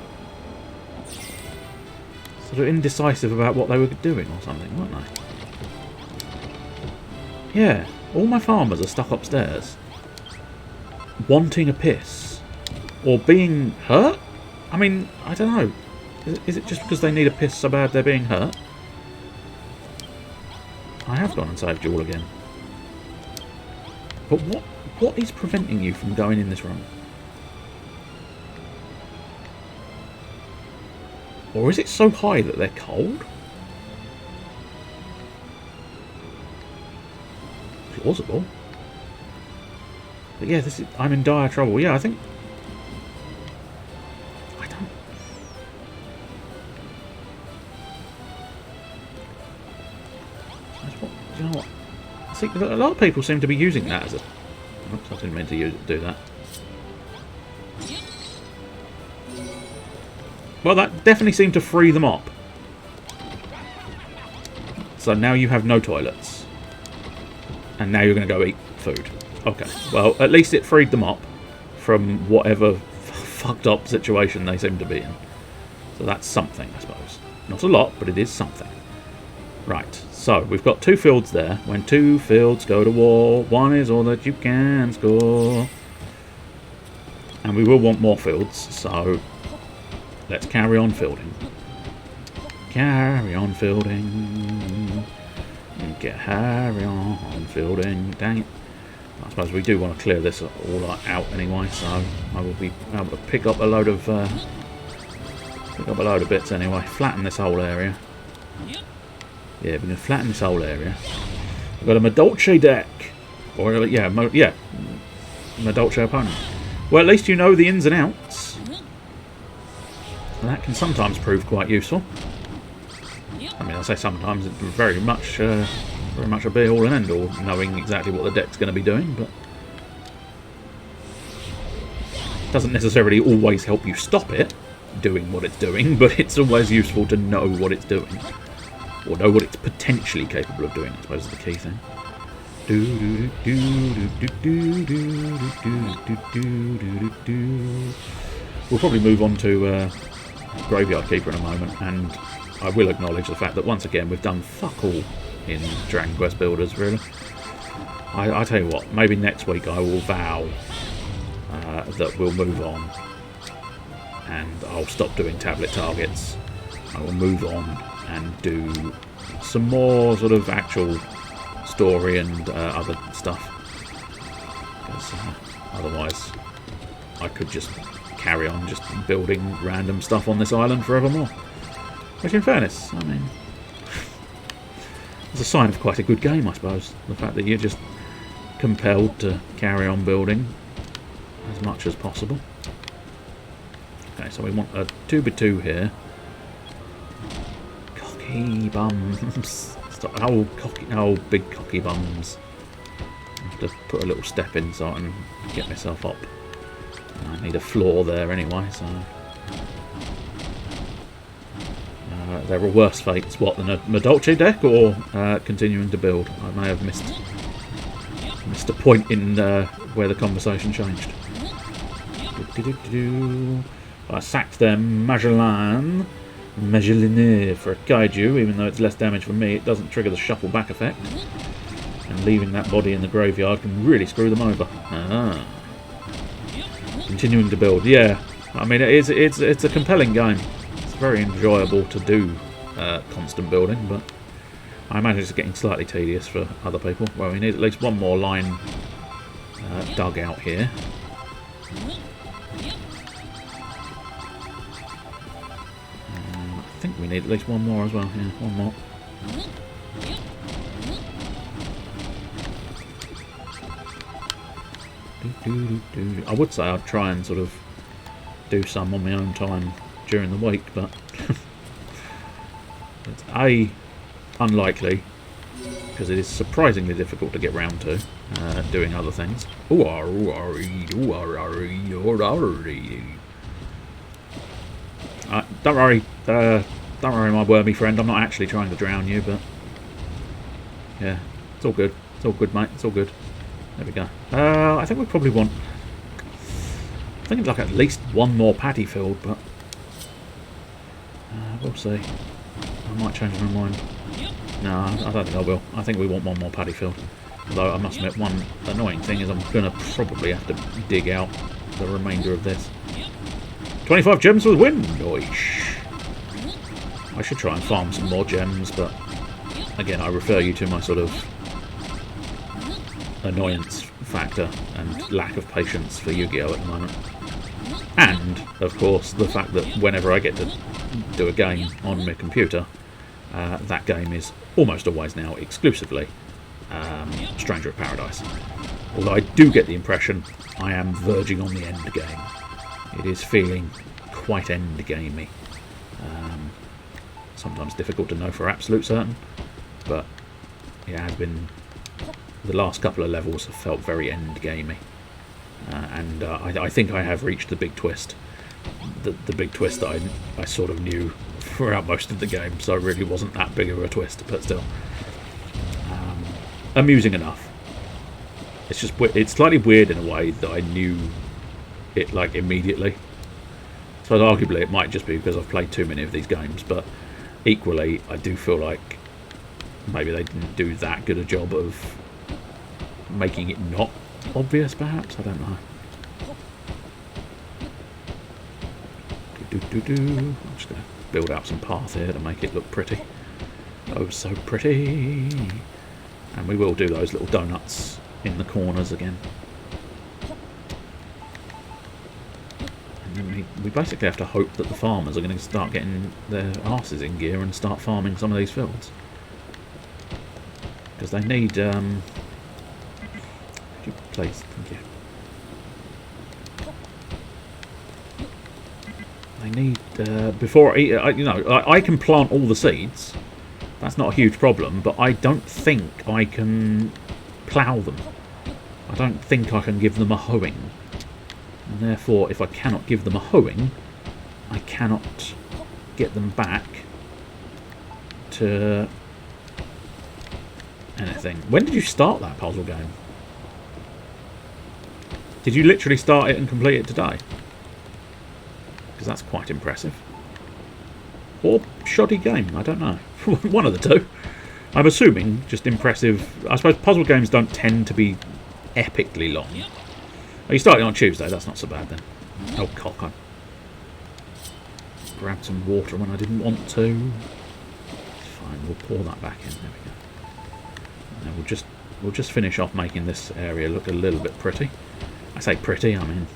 Sort of indecisive about what they were doing or something, weren't they? Yeah. All my farmers are stuck upstairs. Wanting a piss. Or being hurt? I mean, I don't know. Is it just because they need a piss so bad they're being hurt? I have gone and saved you all again. But what is preventing you from going in this room? Or is it so high that they're cold? Plausible. But yeah, I'm in dire trouble. Yeah, I think... I don't... Do you know what? I think a lot of people seem to be using that as a... Oops, I didn't mean to do that. Well, that definitely seemed to free them up. So now you have no toilets. And now you're going to go eat food. Okay. Well, at least it freed them up from whatever fucked up situation they seem to be in. So that's something, I suppose. Not a lot, but it is something. Right. So, we've got 2 fields there. When 2 fields go to war, 1 is all that you can score. And we will want more fields, so... let's carry on fielding. Carry on fielding. Carry on fielding. Dang it. I suppose we do want to clear this all out anyway, so I will be able to pick up a load of bits anyway. Flatten this whole area. Yeah, we're going to flatten this whole area. We've got a Madolce deck. Or, yeah, Madolce opponent. Well, at least you know the ins and outs. And that can sometimes prove quite useful. I mean, I say sometimes, it's very much a be-all and end-all, knowing exactly what the deck's going to be doing, but... doesn't necessarily always help you stop it doing what it's doing, but it's always useful to know what it's doing. Or know what it's potentially capable of doing, I suppose is the key thing. We'll probably move on to Graveyard Keeper in a moment, and I will acknowledge the fact that once again we've done fuck all in Dragon Quest Builders, really. I tell you what, maybe next week I will vow that we'll move on, and I'll stop doing tablet targets. I will move on and do some more sort of actual story and other stuff, because otherwise I could just carry on just building random stuff on this island forevermore, which in fairness, I mean, it's a sign of quite a good game, I suppose, the fact that you're just compelled to carry on building as much as possible. Okay, so we want a 2x2 here. Cocky bums. Stop. Oh, big cocky bums. I have to put a little step in so I can get myself up. I need a floor there anyway, so... there are worse fates, what, than a Madolce deck, or continuing to build? I may have missed a point in where the conversation changed. I sacked their Magellan for a Kaiju, even though it's less damage from me, it doesn't trigger the shuffle back effect. And leaving that body in the graveyard can really screw them over. Ah. Continuing to build, yeah. I mean, it's a compelling game. It's very enjoyable to do constant building, but I imagine it's getting slightly tedious for other people. Well, we need at least one more line dug out here. I think we need at least one more as well. Yeah, one more. I would say I'd try and sort of do some on my own time during the week, but it's A, unlikely, because it is surprisingly difficult to get round to doing other things. Don't worry, my wormy friend, I'm not actually trying to drown you, but yeah, it's all good. It's all good, mate, it's all good. There we go. I think we probably want... I think it's like at least one more paddy field, but... we'll see. I might change my mind. No, I don't think I will. I think we want one more paddy field. Although I must admit, one annoying thing is I'm going to probably have to dig out the remainder of this. 25 gems for the win! Oish. I should try and farm some more gems, but again, I refer you to my sort of annoyance factor and lack of patience for Yu-Gi-Oh! At the moment. And, of course, the fact that whenever I get to do a game on my computer, that game is almost always now exclusively Stranger of Paradise. Although I do get the impression I am verging on the end game. It is feeling quite end gamey. Sometimes difficult to know for absolute certain, but it has been. The last couple of levels have felt very end gamey, and I think I have reached the big twist. The big twist that I sort of knew throughout most of the game, so it really wasn't that big of a twist, but still amusing enough. It's just it's slightly weird in a way that I knew it like immediately. So arguably it might just be because I've played too many of these games, but equally I do feel like maybe they didn't do that good a job of making it not obvious, perhaps. I don't know. I'm just going to build out some path here to make it look pretty. Oh, so pretty. And we will do those little donuts in the corners again. And then we basically have to hope that the farmers are going to start getting their arses in gear and start farming some of these fields. Because they need... could you please? Thank you. They need... before... I can plant all the seeds. That's not a huge problem, but I don't think I can plough them. I don't think I can give them a hoeing. And therefore, if I cannot give them a hoeing, I cannot get them back to anything. When did you start that puzzle game? Did you literally start it and complete it today? Because that's quite impressive. Or shoddy game, I don't know. One of the two. I'm assuming just impressive. I suppose puzzle games don't tend to be epically long. Oh, you started on Tuesday, that's not so bad then. Oh, cock, I grabbed some water when I didn't want to. It's fine, we'll pour that back in. There we go. And we'll just finish off making this area look a little bit pretty. I say pretty, I mean,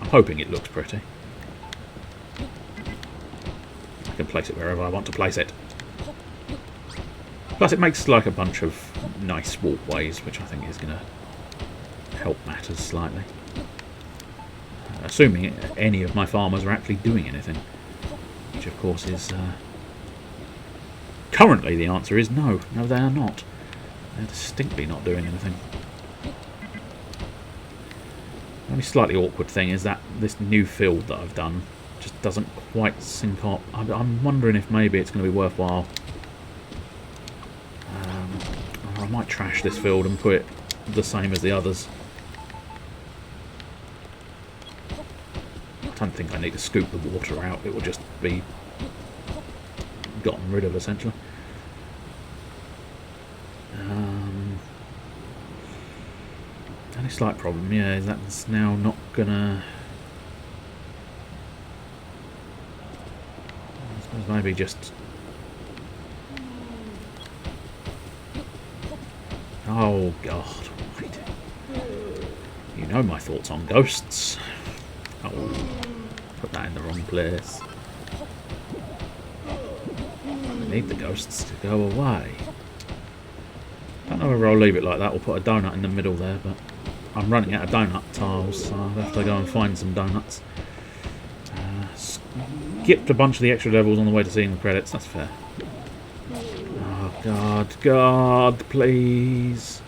I'm hoping it looks pretty. I can place it wherever I want to place it. Plus it makes like a bunch of nice walkways, which I think is going to help matters slightly. Assuming any of my farmers are actually doing anything. Which of course is... currently the answer is no. No, they are not. They're distinctly not doing anything. The only slightly awkward thing is that this new field that I've done just doesn't quite sync up. I'm wondering if maybe it's going to be worthwhile. I might trash this field and put it the same as the others. I don't think I need to scoop the water out. It will just be gotten rid of essentially. Only slight problem, yeah, is that's now not gonna... I suppose maybe just... Oh god, right. You know my thoughts on ghosts. Oh, put that in the wrong place. I need the ghosts to go away. I don't know whether I'll leave it like that or put a donut in the middle there, but I'm running out of donut tiles, so I'll have to go and find some donuts. Skipped a bunch of the extra levels on the way to seeing the credits, that's fair. Oh god, god, please.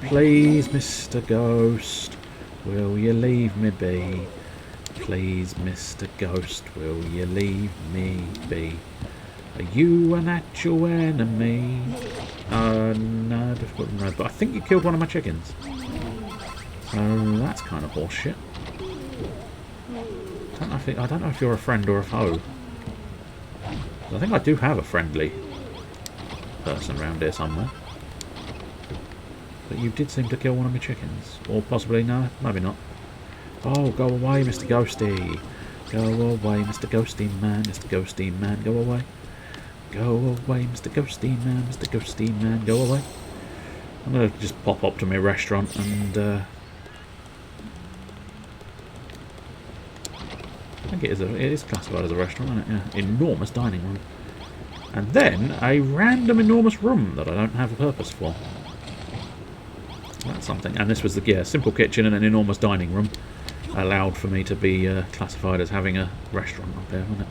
Please, Mr. Ghost, will you leave me be? Please, Mr. Ghost, will you leave me be? Are you an actual enemy? No, difficult to know. But I think you killed one of my chickens. So that's kind of horseshit. I don't know if you're a friend or a foe. I think I do have a friendly person around here somewhere. But you did seem to kill one of my chickens. Or possibly, no, maybe not. Oh, go away, Mr. Ghosty. Go away, Mr. Ghosty Man. Mr. Ghosty Man, go away. Go away, Mr. Ghosty Man. Mr. Ghosty Man, go away. I'm going to just pop up to my restaurant and... I think it is classified as a restaurant, isn't it? Yeah. Enormous dining room. And then a random enormous room that I don't have a purpose for. That's something. And this was the simple kitchen and an enormous dining room allowed for me to be classified as having a restaurant up there, wasn't it?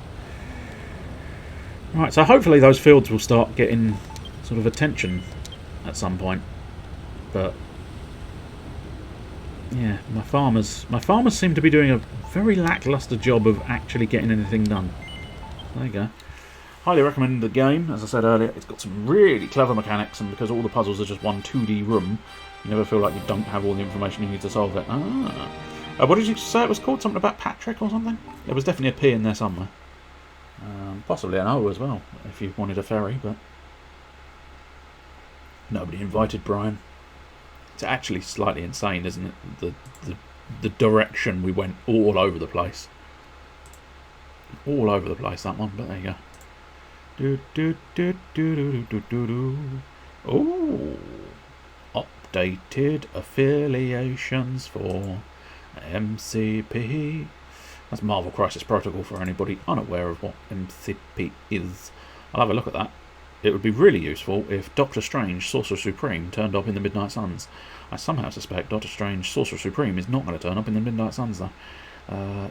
Right, so hopefully those fields will start getting sort of attention at some point. But yeah, my farmers seem to be doing a very lackluster job of actually getting anything done. There you go. Highly recommend the game. As I said earlier, it's got some really clever mechanics, and because all the puzzles are just one 2D room, you never feel like you don't have all the information you need to solve it. What did you say it was called? Something about Patrick or something? There was definitely a P in there somewhere. Possibly an O as well, if you wanted a ferry, but nobody invited Brian. It's actually slightly insane, isn't it? The direction we went all over the place. All over the place, that one, but there you go. Oh, updated affiliations for MCP. That's Marvel Crisis Protocol for anybody unaware of what MCP is. I'll have a look at that. It would be really useful if Doctor Strange, Sorcerer Supreme, turned up in the Midnight Suns. I somehow suspect Doctor Strange, Sorcerer Supreme is not going to turn up in the Midnight Suns, though.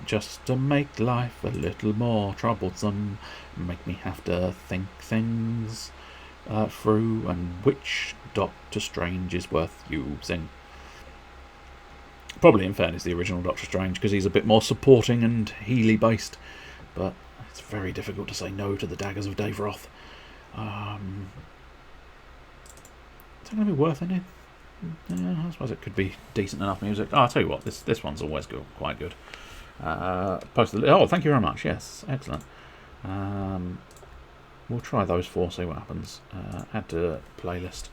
Just to make life a little more troublesome, make me have to think things through, and which Doctor Strange is worth using. Probably, in fairness, the original Doctor Strange, because he's a bit more supporting and Healy based, but it's very difficult to say no to the daggers of Dave Roth. Is it going to be worth any? Yeah, I suppose it could be decent enough music. Oh, I'll tell you what, this one's always good, quite good. Oh, thank you very much. Yes, excellent. We'll try those four, see what happens. Add to playlist.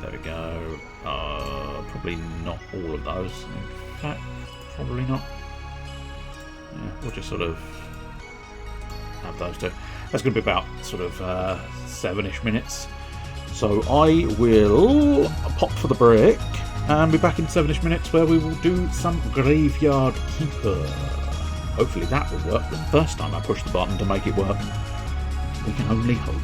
There we go. Probably not all of those. In fact, probably not. Yeah, we'll just sort of have those two. That's going to be about sort of 7-ish minutes. So I will pop for the break and be back in 7-ish minutes where we will do some Graveyard Keeper. Hopefully that will work the first time I push the button to make it work. We can only hope.